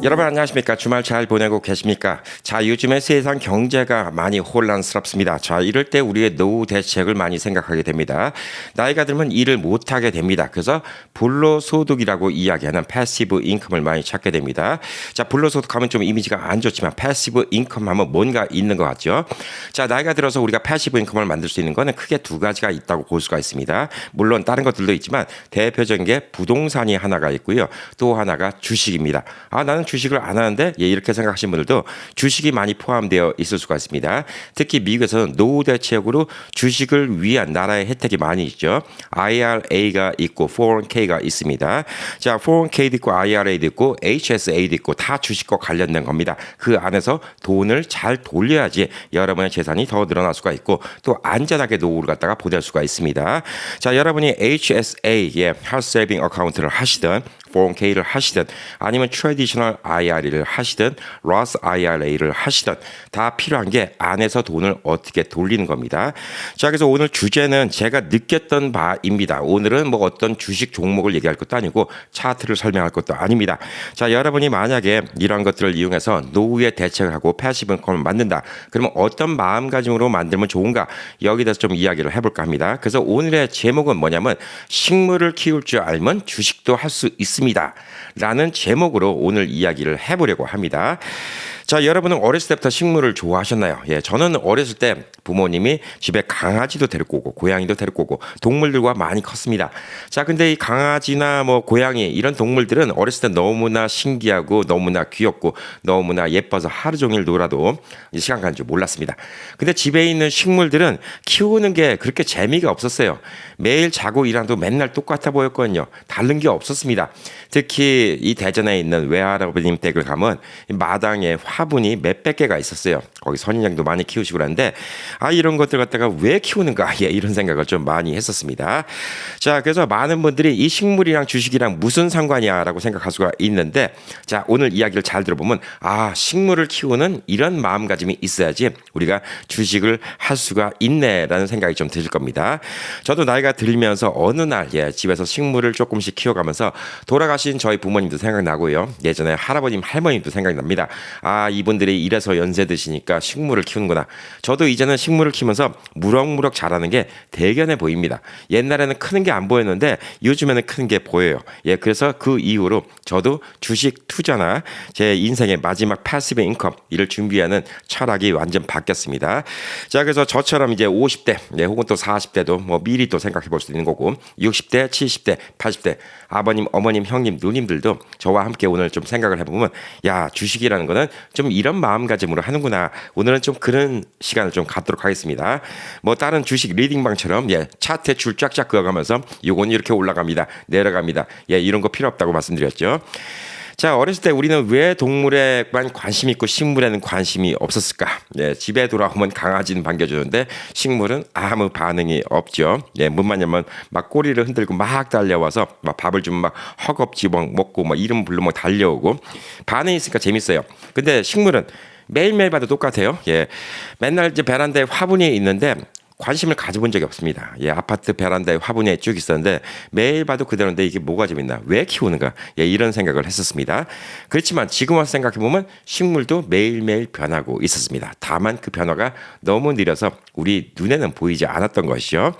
여러분 안녕하십니까? 주말 잘 보내고 계십니까? 자, 요즘에 세상 경제가 많이 혼란스럽습니다. 자, 이럴 때 우리의 노후 대책을 많이 생각하게 됩니다. 나이가 들면 일을 못하게 됩니다. 그래서 불로소득이라고 이야기하는 패시브 인컴을 많이 찾게 됩니다. 자, 불로소득 하면 좀 이미지가 안 좋지만 패시브 인컴 하면 뭔가 있는 것 같죠? 자, 나이가 들어서 우리가 패시브 인컴을 만들 수 있는 거는 크게 두 가지가 있다고 볼 수가 있습니다. 물론 다른 것들도 있지만 대표적인 게 부동산이 하나가 있고요. 또 하나가 주식입니다. 아, 나는 주식을 안 하는데 이렇게 생각하시는 분들도 주식이 많이 포함되어 있을 수가 있습니다. 특히 미국에서는 노후 대책으로 주식을 위한 나라의 혜택이 많이 있죠. IRA가 있고 401k가 있습니다. 자, 401k도 있고 IRA도 있고 HSA도 있고 다 주식과 관련된 겁니다. 그 안에서 돈을 잘 돌려야지 여러분의 재산이 더 늘어날 수가 있고 또 안전하게 노후를 갖다가 보낼 수가 있습니다. 자, 여러분이 HSA의 Health Saving 어카운트를 하시든 401k를 하시든 아니면 트래디셔널 IRA를 하시든 로스 IRA를 하시든 다 필요한 게 안에서 돈을 어떻게 돌리는 겁니다. 자, 그래서 오늘 주제는 제가 느꼈던 바입니다. 오늘은 뭐 어떤 주식 종목을 얘기할 것도 아니고 차트를 설명할 것도 아닙니다. 자, 여러분이 만약에 이런 것들을 이용해서 노후에 대책을 하고 패시브 인컴을 만든다. 그러면 어떤 마음가짐으로 만들면 좋은가? 여기 대해서 좀 이야기를 해볼까 합니다. 그래서 오늘의 제목은 뭐냐면 식물을 키울 줄 알면 주식도 할 수 있습니다. 라는 제목으로 오늘 이야기를 해보려고 합니다. 자, 여러분은 어렸을 때부터 식물을 좋아하셨나요? 예, 저는 어렸을 때 부모님이 집에 강아지도 데리고 오고 고양이도 데리고 오고 동물들과 많이 컸습니다. 자, 근데 이 강아지나 뭐 고양이 이런 동물들은 어렸을 때 너무나 신기하고 너무나 귀엽고 너무나 예뻐서 하루 종일 놀아도 시간 가는 줄 몰랐습니다. 근데 집에 있는 식물들은 키우는 게 그렇게 재미가 없었어요. 매일 자고 일하도 맨날 똑같아 보였거든요. 다른 게 없었습니다. 특히 이 대전에 있는 외할아버님 댁을 가면 마당에 화분이 몇백 개가 있었어요. 거기 선인장도 많이 키우시고 그러는데 아, 이런 것들 갖다가 왜 키우는가? 예, 이런 생각을 좀 많이 했었습니다. 자, 그래서 많은 분들이 이 식물이랑 주식이랑 무슨 상관이야라고 생각할 수가 있는데 자, 오늘 이야기를 잘 들어보면 아, 식물을 키우는 이런 마음가짐이 있어야지 우리가 주식을 할 수가 있네라는 생각이 좀 들 겁니다. 저도 나이가 들면서 어느 날 예, 집에서 식물을 조금씩 키워가면서 돌아가신 저희 부모님도 생각나고요. 예전에 할아버님, 할머님도 생각이 납니다. 아, 이분들이 이래서 연세 드시니까 식물을 키우는구나. 저도 이제는 식물을 키우면서 무럭무럭 자라는 게 대견해 보입니다. 옛날에는 크는 게 안 보였는데 요즘에는 크는 게 보여요. 예, 그래서 그 이후로 저도 주식 투자나 제 인생의 마지막 패시브 인컴 이를 준비하는 철학이 완전 바뀌었습니다. 자, 그래서 저처럼 이제 50대 예, 혹은 또 40대도 뭐 미리 또 생각해 볼 수 있는 거고 60대, 70대, 80대 아버님, 어머님, 형님, 누님들도 저와 함께 오늘 좀 생각을 해보면 야, 주식이라는 거는 좀 이런 마음가짐으로 하는구나. 오늘은 좀 그런 시간을 좀 갖도록 하겠습니다. 뭐 다른 주식 리딩방처럼 예, 차트에 줄 쫙쫙 그어가면서 요건 이렇게 올라갑니다. 내려갑니다. 예, 이런 거 필요 없다고 말씀드렸죠. 자, 어렸을 때 우리는 왜 동물에만 관심 있고 식물에는 관심이 없었을까? 예, 집에 돌아오면 강아지는 반겨주는데 식물은 아무 반응이 없죠. 예, 문만 열면 막 꼬리를 흔들고 막 달려와서 막 밥을 주면 막 허겁지겁 먹고 막 이름 부르면 달려오고 반응이 있으니까 재밌어요. 근데 식물은 매일매일 봐도 똑같아요. 예, 맨날 이제 베란다에 화분이 있는데 관심을 가져본 적이 없습니다. 예, 아파트 베란다에 화분이 쭉 있었는데 매일 봐도 그대로인데 이게 뭐가 재밌나? 왜 키우는가? 예, 이런 생각을 했었습니다. 그렇지만 지금 와서 생각해보면 식물도 매일매일 변하고 있었습니다. 다만 그 변화가 너무 느려서 우리 눈에는 보이지 않았던 것이죠.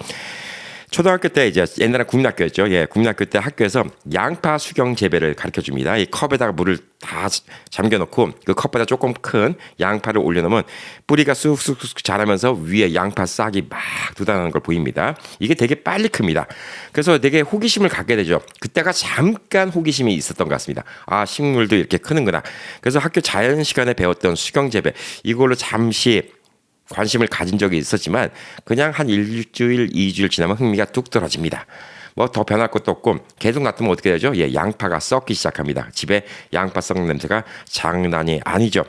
초등학교 때 이제 옛날에 국민학교였죠. 예, 국민학교 때 학교에서 양파 수경 재배를 가르쳐 줍니다. 이 컵에다가 물을 다 잠겨놓고 그 컵보다 조금 큰 양파를 올려놓으면 뿌리가 쑥쑥쑥 자라면서 위에 양파 싹이 막 돋아나는 걸 보입니다. 이게 되게 빨리 큽니다. 그래서 되게 호기심을 갖게 되죠. 그때가 잠깐 호기심이 있었던 것 같습니다. 아, 식물도 이렇게 크는구나. 그래서 학교 자연 시간에 배웠던 수경 재배 이걸로 잠시 관심을 가진 적이 있었지만 그냥 한 일주일, 2주일 지나면 흥미가 뚝 떨어집니다. 뭐 더 변할 것도 없고 계속 놔두면 어떻게 되죠? 예, 양파가 썩기 시작합니다. 집에 양파 썩는 냄새가 장난이 아니죠.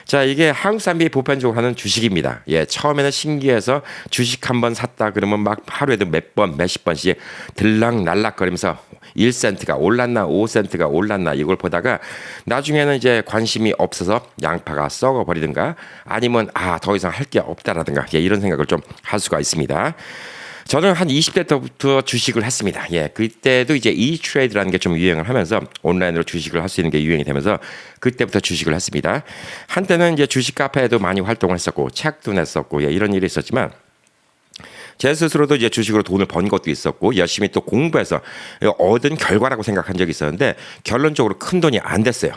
자, 이게 한국 사람들이 보편적으로 하는 주식입니다. 예, 처음에는 신기해서 주식 한번 샀다 그러면 막 하루에도 몇 번, 몇십 번씩 들락날락거리면서 1센트가 올랐나 5센트가 올랐나 이걸 보다가 나중에는 이제 관심이 없어서 양파가 썩어버리든가 아니면 아, 더 이상 할 게 없다라든가 예, 이런 생각을 좀 할 수가 있습니다. 저는 한 20대 때부터 주식을 했습니다. 예, 그때도 이제 이트레이드라는 게 좀 유행을 하면서 온라인으로 주식을 할 수 있는 게 유행이 되면서 그때부터 주식을 했습니다. 한때는 이제 주식 카페에도 많이 활동을 했었고 책도 냈었고 예, 이런 일이 있었지만 제 스스로도 이제 주식으로 돈을 번 것도 있었고 열심히 또 공부해서 얻은 결과라고 생각한 적이 있었는데 결론적으로 큰 돈이 안 됐어요.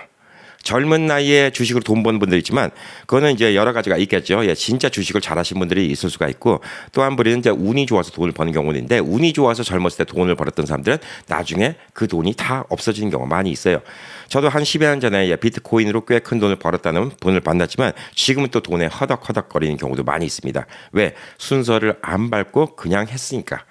젊은 나이에 주식으로 돈 버는 분들 있지만 그거는 이제 여러 가지가 있겠죠. 예, 진짜 주식을 잘하신 분들이 있을 수가 있고 또 한 분은 이제 운이 좋아서 돈을 버는 경우는 있는데 운이 좋아서 젊었을 때 돈을 벌었던 사람들은 나중에 그 돈이 다 없어지는 경우가 많이 있어요. 저도 한 10여 년 전에 비트코인으로 꽤 큰 돈을 벌었다는 돈을 만났지만 지금은 또 돈에 허덕허덕거리는 경우도 많이 있습니다. 왜? 순서를 안 밟고 그냥 했으니까.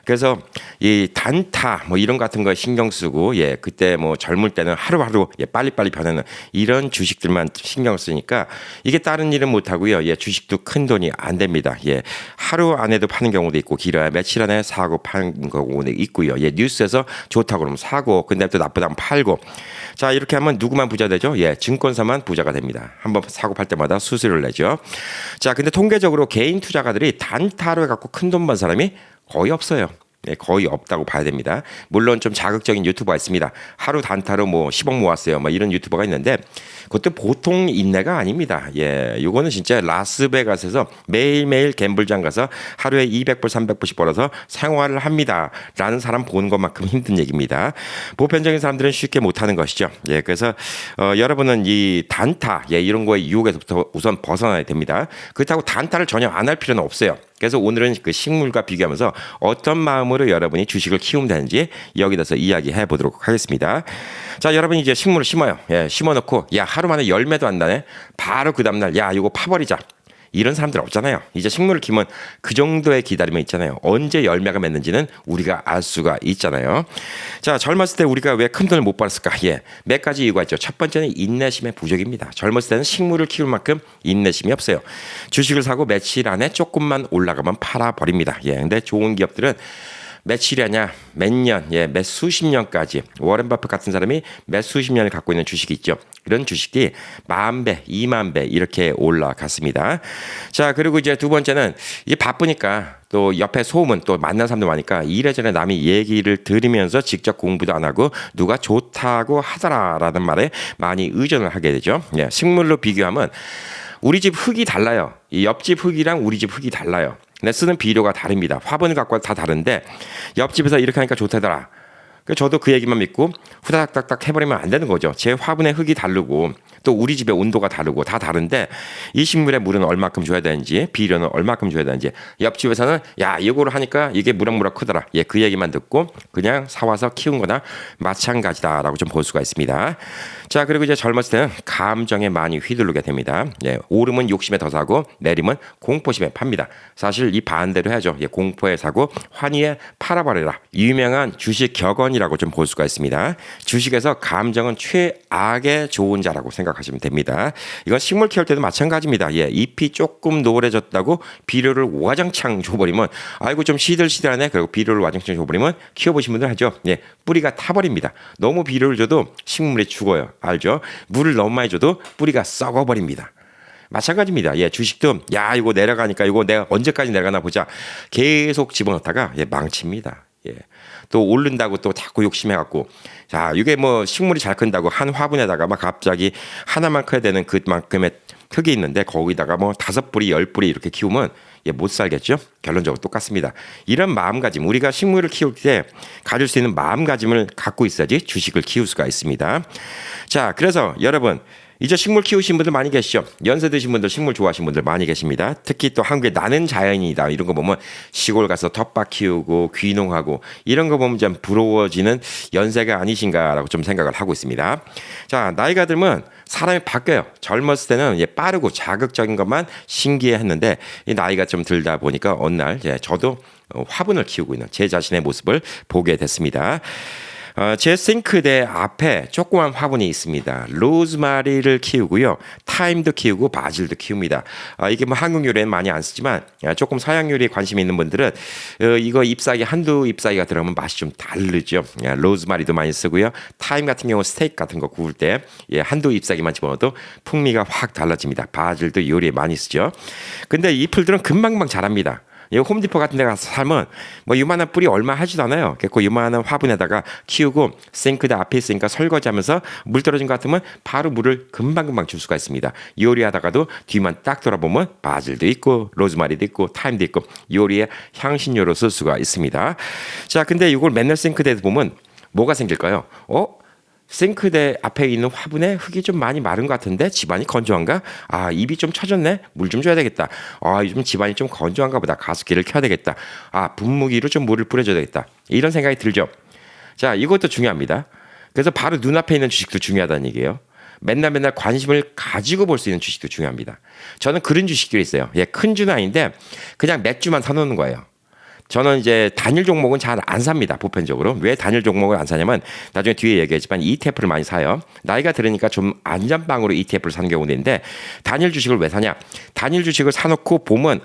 그래서 이 단타 뭐 이런 같은 거에 신경 쓰고 예 그때 뭐 젊을 때는 하루하루 예 빨리빨리 변하는 이런 주식들만 신경 쓰니까 이게 다른 일은 못 하고요. 예 주식도 큰 돈이 안 됩니다. 예 하루 안에도 파는 경우도 있고 길어야 며칠 안에 사고 파는 경우도 있고요. 예 뉴스에서 좋다고 그러면 사고 근데 또 나쁘다면 팔고 자 이렇게 하면 누구만 부자 되죠? 예 증권사만 부자가 됩니다. 한번 사고 팔 때마다 수수료를 내죠. 자 근데 통계적으로 개인 투자가들이 단타로 해갖고 큰 돈 번 사람이 거의 없어요. 네, 거의 없다고 봐야 됩니다. 물론 좀 자극적인 유튜버가 있습니다. 하루 단타로 뭐 10억 모았어요. 뭐 이런 유튜버가 있는데 그것도 보통 인내가 아닙니다. 예, 요거는 진짜 라스베가스에서 매일매일 갬블장 가서 하루에 200불, 300불씩 벌어서 생활을 합니다. 라는 사람 보는 것만큼 힘든 얘기입니다. 보편적인 사람들은 쉽게 못하는 것이죠. 예, 그래서 여러분은 이 단타, 예, 이런 거에 유혹에서부터 우선 벗어나야 됩니다. 그렇다고 단타를 전혀 안 할 필요는 없어요. 그래서 오늘은 그 식물과 비교하면서 어떤 마음으로 여러분이 주식을 키우면 되는지 여기 대해서 이야기해 보도록 하겠습니다. 자, 여러분이 이제 식물을 심어요. 예, 심어놓고 야 하루 만에 열매도 안 나네. 바로 그 다음날 야 이거 파버리자. 이런 사람들 없잖아요. 이제 식물을 키우면 그 정도의 기다림이 있잖아요. 언제 열매가 맺는지는 우리가 알 수가 있잖아요. 자, 젊었을 때 우리가 왜 큰 돈을 못 벌었을까? 예, 몇 가지 이유가 있죠. 첫 번째는 인내심의 부족입니다. 젊었을 때는 식물을 키울 만큼 인내심이 없어요. 주식을 사고 며칠 안에 조금만 올라가면 팔아버립니다. 예, 근데 좋은 기업들은 며칠이 아니야 몇 년, 예, 몇 수십 년까지 워렌 버핏 같은 사람이 몇 수십 년을 갖고 있는 주식이 있죠. 그런 주식이 10,000배, 20,000배 이렇게 올라갔습니다. 자, 그리고 이제 두 번째는 이게 바쁘니까 또 옆에 소음은 또 만난 사람도 많으니까 이래저래 남이 얘기를 들으면서 직접 공부도 안 하고 누가 좋다고 하더라라는 말에 많이 의존을 하게 되죠. 예, 식물로 비교하면 우리 집 흙이 달라요. 이 옆집 흙이랑 우리 집 흙이 달라요. 근데 쓰는 비료가 다릅니다. 화분을 갖고 다 다른데 옆집에서 이렇게 하니까 좋다더라. 저도 그 얘기만 믿고 후다닥닥닥 해버리면 안 되는 거죠. 제 화분의 흙이 다르고 또 우리 집의 온도가 다르고 다 다른데 이 식물에 물은 얼마큼 줘야 되는지 비료는 얼마큼 줘야 되는지 옆집에서는 야 이거를 하니까 이게 무럭무럭 크더라. 예, 그 얘기만 듣고 그냥 사와서 키운 거나 마찬가지다라고 좀 볼 수가 있습니다. 자, 그리고 이제 젊었을 때는 감정에 많이 휘둘르게 됩니다. 예, 오름은 욕심에 더 사고 내림은 공포심에 팝니다. 사실 이 반대로 해야죠. 예, 공포에 사고 환희에 팔아버려라. 유명한 주식 격언이라고 좀 볼 수가 있습니다. 주식에서 감정은 최악의 좋은 자라고 생각하시면 됩니다. 이건 식물 키울 때도 마찬가지입니다. 예, 잎이 조금 노래졌다고 비료를 와장창 줘버리면 아이고 좀 시들시들하네. 그리고 비료를 와장창 줘버리면 키워보신 분들 하죠. 예, 뿌리가 타버립니다. 너무 비료를 줘도 식물이 죽어요. 알죠? 물을 너무 많이 줘도 뿌리가 썩어버립니다. 마찬가지입니다. 예, 주식도 야 이거 내려가니까 이거 내가 언제까지 내려가나 보자. 계속 집어넣다가 예, 망칩니다. 예. 또 오른다고 또 자꾸 욕심해갖고 자 이게 뭐 식물이 잘 큰다고 한 화분에다가 막 갑자기 하나만 커야 되는 그만큼의 흙이 있는데 거기다가 뭐 5뿌리 10뿌리 이렇게 키우면 예, 못 살겠죠. 결론적으로 똑같습니다. 이런 마음가짐 우리가 식물을 키울 때 가질 수 있는 마음가짐을 갖고 있어야지 주식을 키울 수가 있습니다. 자 그래서 여러분 이제 식물 키우신 분들 많이 계시죠. 연세 드신 분들 식물 좋아하시는 분들 많이 계십니다. 특히 또 한국에 나는 자연이다 이런 거 보면 시골 가서 텃밭 키우고 귀농하고 이런 거 보면 좀 부러워지는 연세가 아니신가라고 좀 생각을 하고 있습니다. 자 나이가 들면 사람이 바뀌어요. 젊었을 때는 예, 빠르고 자극적인 것만 신기해했는데 이 나이가 좀 들다 보니까 어느 날 예, 저도 화분을 키우고 있는 제 자신의 모습을 보게 됐습니다. 제 싱크대 앞에 조그만 화분이 있습니다. 로즈마리를 키우고요. 타임도 키우고 바질도 키웁니다. 이게 뭐 한국 요리는 많이 안 쓰지만 조금 서양 요리에 관심 있는 분들은 이거 잎사귀 한두 잎사귀가 들어가면 맛이 좀 다르죠. 로즈마리도 많이 쓰고요. 타임 같은 경우 스테이크 같은 거 구울 때 한두 잎사귀만 집어넣어도 풍미가 확 달라집니다. 바질도 요리에 많이 쓰죠. 근데 이 풀들은 금방금방 자랍니다. 이 홈디포 같은 데 가서 사면 뭐 요만한 뿌리 얼마 하지도 않아요. 그래서 요만한 화분에다가 키우고 싱크대 앞에 있으니까 설거지하면서 물 떨어진 것 같으면 바로 물을 금방금방 줄 수가 있습니다. 요리하다가도 뒤만 딱 돌아보면 바질도 있고 로즈마리도 있고 타임도 있고 요리에 향신료로 쓸 수가 있습니다. 자, 근데 이걸 맨날 싱크대에 보면 뭐가 생길까요? 싱크대 앞에 있는 화분에 흙이 좀 많이 마른 것 같은데 집안이 건조한가? 아, 입이 좀 처졌네? 물 좀 줘야 되겠다. 아, 요즘 집안이 좀 건조한가 보다. 가습기를 켜야 되겠다. 아, 분무기로 좀 물을 뿌려줘야 되겠다. 이런 생각이 들죠. 자, 이것도 중요합니다. 그래서 바로 눈앞에 있는 주식도 중요하다는 얘기예요. 맨날 관심을 가지고 볼 수 있는 주식도 중요합니다. 저는 그런 주식들이 있어요. 예, 큰 주는 아닌데 그냥 맥주만 사놓는 거예요. 저는 이제 단일 종목은 잘 안 삽니다. 보편적으로. 왜 단일 종목을 안 사냐면 나중에 뒤에 얘기하지만 ETF를 많이 사요. 나이가 들으니까 좀 안전빵으로 ETF를 사는 경우도 있는데 단일 주식을 왜 사냐? 단일 주식을 사놓고 보면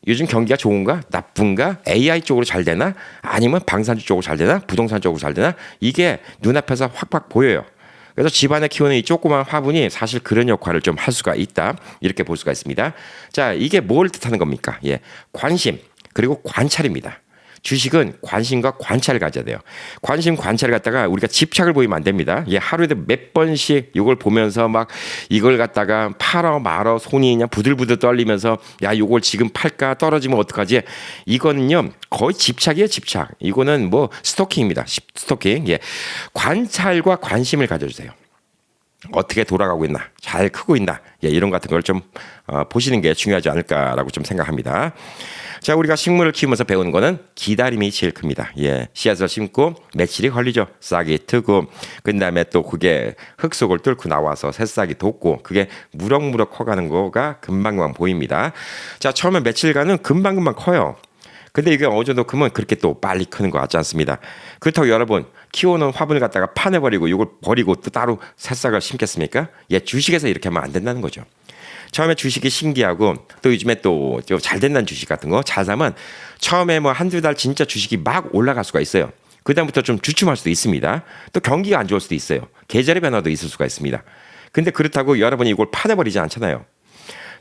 요즘 경기가 좋은가? 나쁜가? AI 쪽으로 잘 되나? 아니면 방산주 쪽으로 잘 되나? 부동산 쪽으로 잘 되나? 이게 눈앞에서 확확 보여요. 그래서 집안에 키우는 이 조그만 화분이 사실 그런 역할을 좀 할 수가 있다. 이렇게 볼 수가 있습니다. 자, 이게 뭘 뜻하는 겁니까? 예, 관심. 그리고 관찰입니다. 주식은 관심과 관찰을 가져야 돼요. 관심, 관찰을 갖다가 우리가 집착을 보이면 안 됩니다. 예, 하루에도 몇 번씩 이걸 보면서 막 이걸 갖다가 팔어 말어 손이 그냥 부들부들 떨리면서 야, 이걸 지금 팔까 떨어지면 어떡하지? 이거는요 거의 집착이에요, 집착. 이거는 뭐 스토킹입니다. 스토킹. 예, 관찰과 관심을 가져주세요. 어떻게 돌아가고 있나, 잘 크고 있나, 예, 이런 같은 걸 좀 보시는 게 중요하지 않을까라고 좀 생각합니다. 자, 우리가 식물을 키우면서 배우는 거는 기다림이 제일 큽니다. 예, 씨앗을 심고 며칠이 걸리죠. 싹이 트고 그다음에 또 그게 흙 속을 뚫고 나와서 새싹이 돋고 그게 무럭무럭 커가는 거가 금방금방 보입니다. 자, 처음에 며칠간은 금방금방 커요. 근데 이게 어느 정도 크면 그렇게 또 빨리 크는 거 같지 않습니다. 그렇다고 여러분 키워놓은 화분을 갖다가 파내버리고 이걸 버리고 또 따로 새싹을 심겠습니까? 예, 주식에서 이렇게 하면 안 된다는 거죠. 처음에 주식이 신기하고 또 요즘에 또 잘 된다는 주식 같은 거 잘 사면 처음에 뭐 한두 달 진짜 주식이 막 올라갈 수가 있어요. 그다음부터 좀 주춤할 수도 있습니다. 또 경기가 안 좋을 수도 있어요. 계절의 변화도 있을 수가 있습니다. 근데 그렇다고 여러분이 이걸 파내버리지 않잖아요.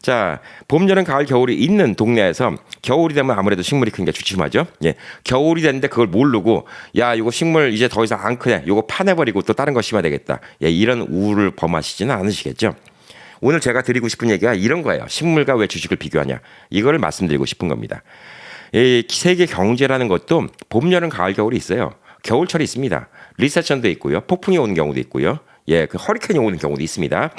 자, 봄, 여름, 가을, 겨울이 있는 동네에서 겨울이 되면 아무래도 식물이 크니까 주춤하죠. 예, 겨울이 됐는데 그걸 모르고 야, 이거 식물 이제 더 이상 안 크네. 이거 파내버리고 또 다른 거 심어야 되겠다. 예, 이런 우울을 범하시지는 않으시겠죠. 오늘 제가 드리고 싶은 얘기가 이런 거예요. 식물과 왜 주식을 비교하냐. 이거를 말씀드리고 싶은 겁니다. 이 세계 경제라는 것도 봄, 여름, 가을, 겨울이 있어요. 겨울철이 있습니다. 리세션도 있고요. 폭풍이 오는 경우도 있고요. 예, 그 허리케인이 오는 경우도 있습니다.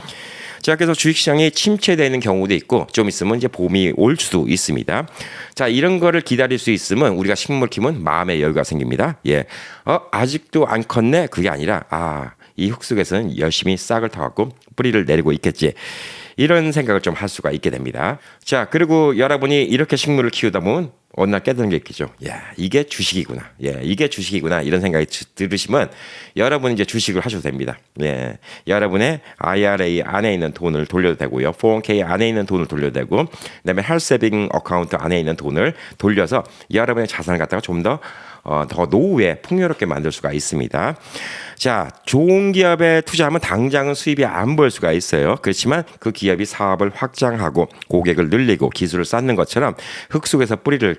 자, 그래서 주식시장이 침체되는 경우도 있고 좀 있으면 이제 봄이 올 수도 있습니다. 자, 이런 거를 기다릴 수 있으면 우리가 식물 키우면 마음의 여유가 생깁니다. 예, 아직도 안 컸네? 그게 아니라 이 흙 속에서는 열심히 싹을 타갖고 뿌리를 내리고 있겠지. 이런 생각을 좀 할 수가 있게 됩니다. 자, 그리고 여러분이 이렇게 식물을 키우다 보면 어느 날 깨닫는 게 있겠죠. 야, 이게 주식이구나. 예, 이게 주식이구나. 이런 생각이 들으시면 여러분 이제 주식을 하셔도 됩니다. 예, 여러분의 IRA 안에 있는 돈을 돌려도 되고요. 401k 안에 있는 돈을 돌려도 되고, 그다음에 헬스 세빙 어카운트 안에 있는 돈을 돌려서 여러분의 자산을 갖다가 좀 더 노후에 풍요롭게 만들 수가 있습니다. 자, 좋은 기업에 투자하면 당장은 수입이 안 보일 수가 있어요. 그렇지만 그 기업이 사업을 확장하고 고객을 늘리고 기술을 쌓는 것처럼 흙 속에서 뿌리를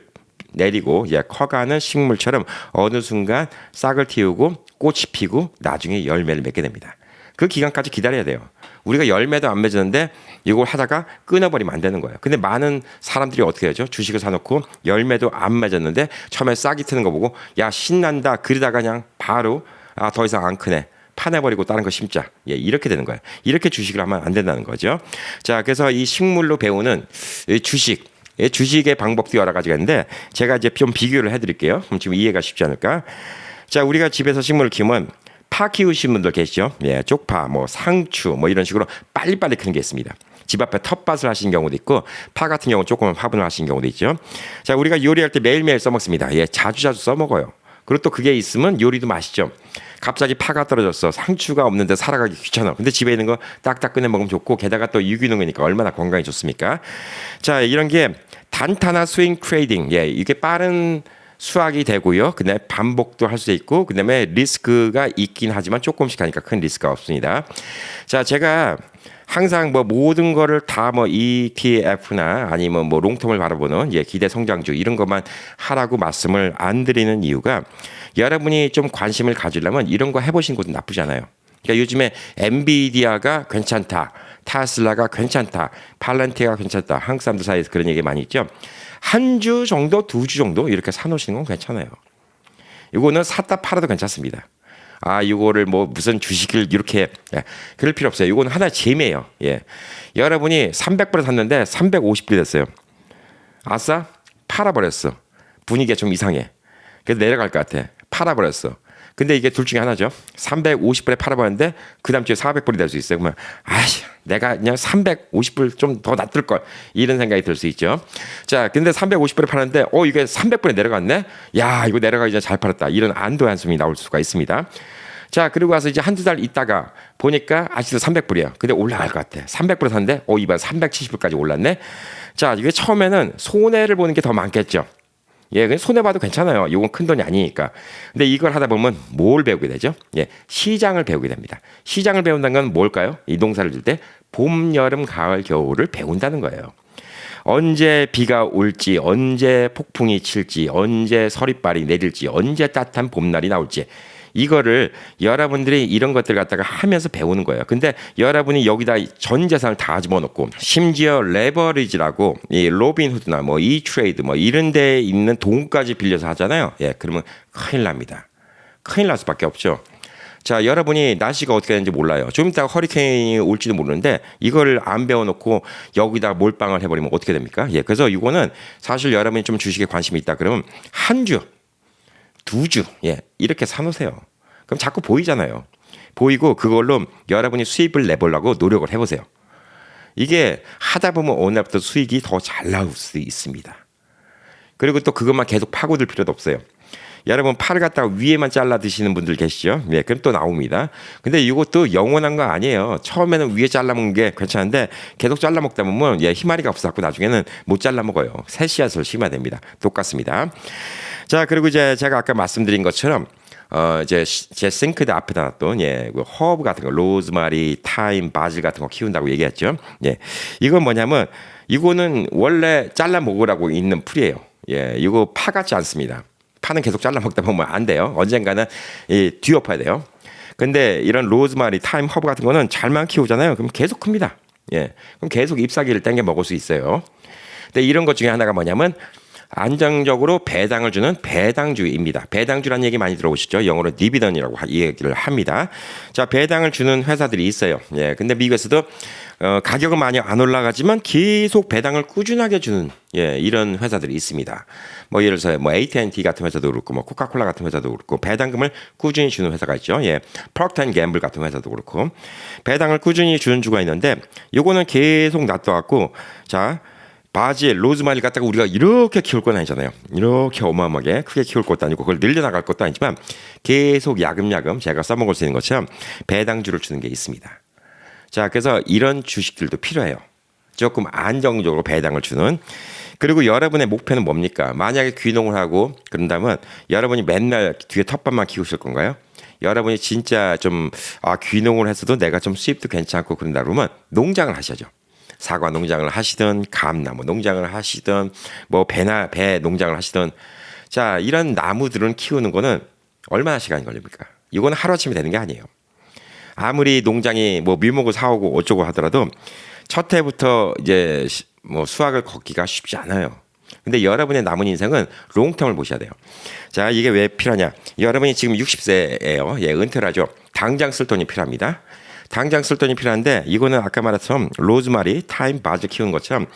내리고 커가는 식물처럼 어느 순간 싹을 틔우고 꽃이 피고 나중에 열매를 맺게 됩니다. 그 기간까지 기다려야 돼요. 우리가 열매도 안 맺었는데 이걸 하다가 끊어버리면 안 되는 거예요. 근데 많은 사람들이 어떻게 하죠? 주식을 사놓고 열매도 안 맺었는데 처음에 싹이 트는 거 보고 야, 신난다. 그러다가 그냥 바로 더 이상 안 크네. 파내버리고 다른 거 심자. 예, 이렇게 되는 거예요. 이렇게 주식을 하면 안 된다는 거죠. 자, 그래서 이 식물로 배우는 주식. 주식의 방법도 여러 가지가 있는데 제가 이제 좀 비교를 해드릴게요. 그럼 지금 이해가 쉽지 않을까? 자, 우리가 집에서 식물을 키우면 파 키우신 분들 계시죠? 예, 쪽파, 뭐 상추, 뭐 이런 식으로 빨리빨리 크는 게 있습니다. 집 앞에 텃밭을 하시는 경우도 있고 파 같은 경우는 조금 화분을 하시는 경우도 있죠. 자, 우리가 요리할 때 매일매일 써먹습니다. 예, 자주자주 써먹어요. 그리고 또 그게 있으면 요리도 맛있죠. 갑자기 파가 떨어졌어. 상추가 없는데 살아가기 귀찮아. 근데 집에 있는 거 딱딱 꺼내 먹으면 좋고 게다가 또 유기농이니까 얼마나 건강에 좋습니까? 자, 이런 게 단타나 스윙 트레이딩. 예, 이게 빠른 수확이 되고요. 그다음에 반복도 할 수 있고 그다음에 리스크가 있긴 하지만 조금씩 하니까 큰 리스크가 없습니다. 자, 제가 항상 뭐 모든 거를 다 뭐 ETF나 아니면 뭐 롱텀을 바라보는 기대 성장주 이런 것만 하라고 말씀을 안 드리는 이유가 여러분이 좀 관심을 가지려면 이런 거 해보신 것도 나쁘지 않아요. 그러니까 요즘에 엔비디아가 괜찮다, 테슬라가 괜찮다, 팔란티아가 괜찮다. 한국 사람들 사이에서 그런 얘기 많이 있죠. 한 주 정도, 두 주 정도 이렇게 사놓으시는 건 괜찮아요. 이거는 샀다 팔아도 괜찮습니다. 이거를 뭐 무슨 주식을 이렇게 그럴 필요 없어요. 이거는 하나의 재미예요. 여러분이 300불에 샀는데 350불이 됐어요. 아싸? 팔아버렸어. 분위기가 좀 이상해. 그래서 내려갈 것 같아. 팔아버렸어. 근데 이게 둘 중에 하나죠. 350불에 팔아버렸는데 그 다음 주에 400불이 될 수 있어요. 그러면 내가 그냥 350불 좀 더 놔둘 걸 이런 생각이 들 수 있죠. 자, 근데 350불에 팔았는데 이게 300불에 내려갔네. 야, 이거 내려가기 전에 잘 팔았다. 이런 안도의 한숨이 나올 수가 있습니다. 자, 그리고 와서 이제 한두 달 있다가 보니까 아직도 300불이야. 근데 올라갈 것 같아. 300불에 샀는데 이번 370불까지 올랐네. 자, 이게 처음에는 손해를 보는 게 더 많겠죠. 그냥 손해봐도 괜찮아요. 이건 큰 돈이 아니니까. 근데 이걸 하다 보면 뭘 배우게 되죠? 시장을 배우게 됩니다. 시장을 배운다는 건 뭘까요? 이 농사를 질 때 봄, 여름, 가을, 겨울을 배운다는 거예요. 언제 비가 올지, 언제 폭풍이 칠지, 언제 서리발이 내릴지, 언제 따뜻한 봄날이 나올지 이거를 여러분들이 이런 것들 갖다가 하면서 배우는 거예요. 근데 여러분이 여기다 전 재산을 다 집어넣고 심지어 레버리지라고 이 로빈후드나 뭐 이트레이드 뭐 이런 데에 있는 돈까지 빌려서 하잖아요. 그러면 큰일 납니다. 큰일 날 수밖에 없죠. 자, 여러분이 날씨가 어떻게 되는지 몰라요. 좀 이따가 허리케인이 올지도 모르는데 이걸 안 배워놓고 여기다 몰빵을 해버리면 어떻게 됩니까? 그래서 이거는 사실 여러분이 좀 주식에 관심이 있다 그러면 한 주, 두 주, 이렇게 사놓으세요. 그럼 자꾸 보이잖아요. 보이고 그걸로 여러분이 수입을 내보려고 노력을 해보세요. 이게 하다 보면 어느 날부터 수익이 더 잘 나올 수 있습니다. 그리고 또 그것만 계속 파고들 필요도 없어요. 여러분 팔을 갖다가 위에만 잘라 드시는 분들 계시죠? 그럼 또 나옵니다. 근데 이것도 영원한 거 아니에요. 처음에는 위에 잘라 먹는 게 괜찮은데 계속 잘라 먹다 보면 희마리가 없어갖고 나중에는 못 잘라 먹어요. 새 씨앗을 심어야 됩니다. 똑같습니다. 자, 그리고 이제 제가 아까 말씀드린 것처럼 이제 제 싱크대 앞에다 놨던 그 허브 같은 거, 로즈마리, 타임, 바질 같은 거 키운다고 얘기했죠. 이건 뭐냐면 이거는 원래 잘라 먹으라고 있는 풀이에요. 이거 파 같지 않습니다. 파는 계속 잘라 먹다 보면 안 돼요. 언젠가는 뒤엎어야 돼요. 근데 이런 로즈마리, 타임, 허브 같은 거는 잘만 키우잖아요. 그럼 계속 큽니다. 그럼 계속 잎사귀를 땡겨 먹을 수 있어요. 근데 이런 것 중에 하나가 뭐냐면 안정적으로 배당을 주는 배당주입니다. 배당주라는 얘기 많이 들어보시죠? 영어로 디비던이라고 얘기를 합니다. 자, 배당을 주는 회사들이 있어요. 근데 미국에서도 가격은 많이 안 올라가지만 계속 배당을 꾸준하게 주는 이런 회사들이 있습니다. 뭐 예를 들어서 뭐 AT&T 같은 회사도 그렇고 뭐 코카콜라 같은 회사도 그렇고 배당금을 꾸준히 주는 회사가 있죠. 프록터 앤 갬블 같은 회사도 그렇고 배당을 꾸준히 주는 주가 있는데 요거는 계속 놔둬갖고 자, 바질, 로즈마리 갖다가 우리가 이렇게 키울 건 아니잖아요. 이렇게 어마어마하게 크게 키울 것도 아니고 그걸 늘려나갈 것도 아니지만 계속 야금야금 제가 써먹을 수 있는 것처럼 배당주를 주는 게 있습니다. 자, 그래서 이런 주식들도 필요해요. 조금 안정적으로 배당을 주는. 그리고 여러분의 목표는 뭡니까? 만약에 귀농을 하고 그런다면 여러분이 맨날 뒤에 텃밭만 키우실 건가요? 여러분이 진짜 좀 귀농을 해서도 내가 좀 수입도 괜찮고 그런다 그러면 농장을 하셔야죠. 사과 농장을 하시든 감나무 농장을 하시든 뭐 배 농장을 하시든 자, 이런 나무들은 키우는 거는 얼마나 시간이 걸립니까? 이거는 하루아침에 되는 게 아니에요. 아무리 농장이 뭐 묘목을 사오고 어쩌고 하더라도 첫 해부터 이제 뭐 수확을 걷기가 쉽지 않아요. 근데 여러분의 남은 인생은 롱텀을 보셔야 돼요. 자, 이게 왜 필요하냐? 여러분이 지금 60세예요. 은퇴를 하죠. 당장 쓸 돈이 필요합니다. 당장 쓸 돈이 필요한데 이거는 아까 말했던 로즈마리, 타임, 바질 키우는 것처럼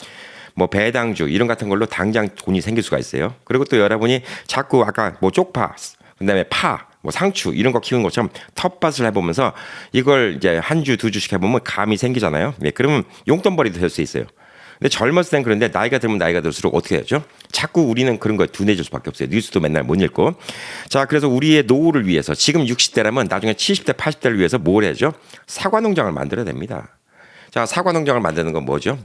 뭐 배당주 이런 같은 걸로 당장 돈이 생길 수가 있어요. 그리고 또 여러분이 자꾸 아까 뭐 쪽파, 그다음에 파, 뭐 상추 이런 거 키우는 것처럼 텃밭을 해보면서 이걸 이제 한 주, 두 주씩 해보면 감이 생기잖아요. 그러면 용돈벌이도 될 수 있어요. 근데 젊었을 땐 그런데 나이가 들면 나이가 들수록 어떻게 되죠? 자꾸 우리는 그런 거에 둔해질 수밖에 없어요. 뉴스도 맨날 못 읽고. 자, 그래서 우리의 노후를 위해서 지금 60대라면 나중에 70대, 80대를 위해서 뭘 해야죠? 사과 농장을 만들어야 됩니다. 자, 사과 농장을 만드는 건 뭐죠?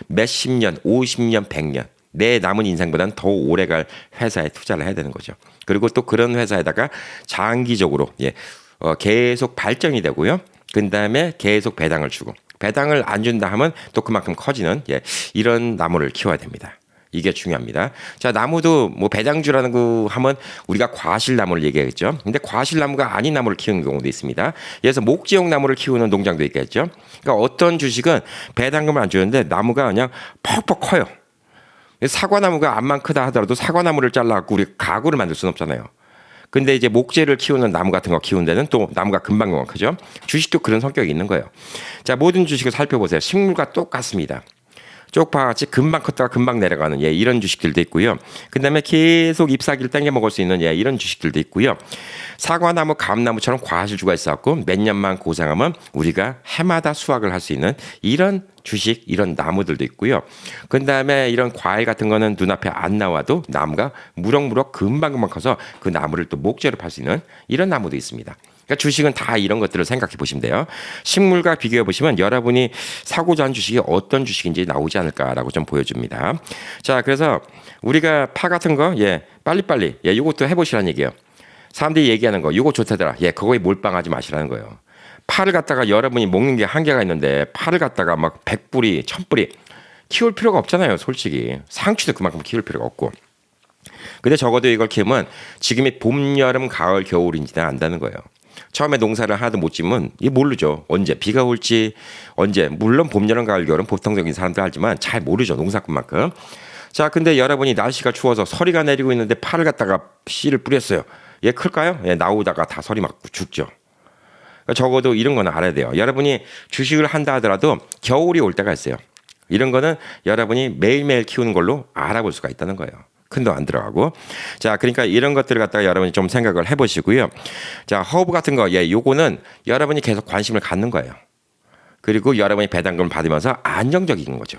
몇십 년, 50년, 100년. 내 남은 인생보다는 더 오래갈 회사에 투자를 해야 되는 거죠. 그리고 또 그런 회사에다가 장기적으로 계속 발전이 되고요. 그 다음에 계속 배당을 주고 배당을 안 준다 하면 또 그만큼 커지는 이런 나무를 키워야 됩니다. 이게 중요합니다. 자, 나무도 뭐 배당주라는 거 하면 우리가 과실나무를 얘기하겠죠. 근데 과실나무가 아닌 나무를 키우는 경우도 있습니다. 그래서 목지용 나무를 키우는 농장도 있겠죠. 그러니까 어떤 주식은 배당금을 안 주는데 나무가 그냥 퍽퍽 커요. 사과나무가 암만 크다 하더라도 사과나무를 잘라갖고 우리 가구를 만들 수는 없잖아요. 근데 이제 목재를 키우는 나무 같은 거 키우는 데는 또 나무가 금방 크죠. 주식도 그런 성격이 있는 거예요. 자, 모든 주식을 살펴보세요. 식물과 똑같습니다. 쪽파같이 금방 컸다가 금방 내려가는 이런 주식들도 있고요. 그다음에 계속 잎사귀를 당겨 먹을 수 있는 이런 주식들도 있고요. 사과나무, 감나무처럼 과실주가 있어갖고 몇 년만 고생하면 우리가 해마다 수확을 할 수 있는 이런 주식, 이런 나무들도 있고요. 그다음에 이런 과일 같은 거는 눈앞에 안 나와도 나무가 무럭무럭 금방금방 커서 그 나무를 또 목재로 팔 수 있는 이런 나무도 있습니다. 그러니까 주식은 다 이런 것들을 생각해 보시면 돼요. 식물과 비교해 보시면 여러분이 사고자 하는 주식이 어떤 주식인지 나오지 않을까라고 좀 보여줍니다. 자, 그래서 우리가 파 같은 거 빨리빨리 이것도 해보시라는 얘기예요. 사람들이 얘기하는 거 이거 좋다더라. 그거에 몰빵하지 마시라는 거예요. 파를 갖다가 여러분이 먹는 게 한계가 있는데 파를 갖다가 막 100뿌리, 1000뿌리 키울 필요가 없잖아요. 솔직히 상추도 그만큼 키울 필요가 없고. 근데 적어도 이걸 키우면 지금이 봄, 여름, 가을, 겨울인지는 안다는 거예요. 처음에 농사를 하나도 못 지면 이게 모르죠. 언제 비가 올지 언제. 물론 봄, 여름, 가을, 겨울은 보통적인 사람들 알지만 잘 모르죠. 농사꾼만큼. 자, 근데 여러분이 날씨가 추워서 서리가 내리고 있는데 파를 갖다가 씨를 뿌렸어요. 클까요? 나오다가 다 서리 맞고 죽죠. 그러니까 적어도 이런 거는 알아야 돼요. 여러분이 주식을 한다 하더라도 겨울이 올 때가 있어요. 이런 거는 여러분이 매일매일 키우는 걸로 알아볼 수가 있다는 거예요. 큰 돈 안 들어가고. 자, 그러니까 이런 것들을 갖다가 여러분이 좀 생각을 해보시고요. 자, 허브 같은 거, 요거는 여러분이 계속 관심을 갖는 거예요. 그리고 여러분이 배당금을 받으면서 안정적인 거죠.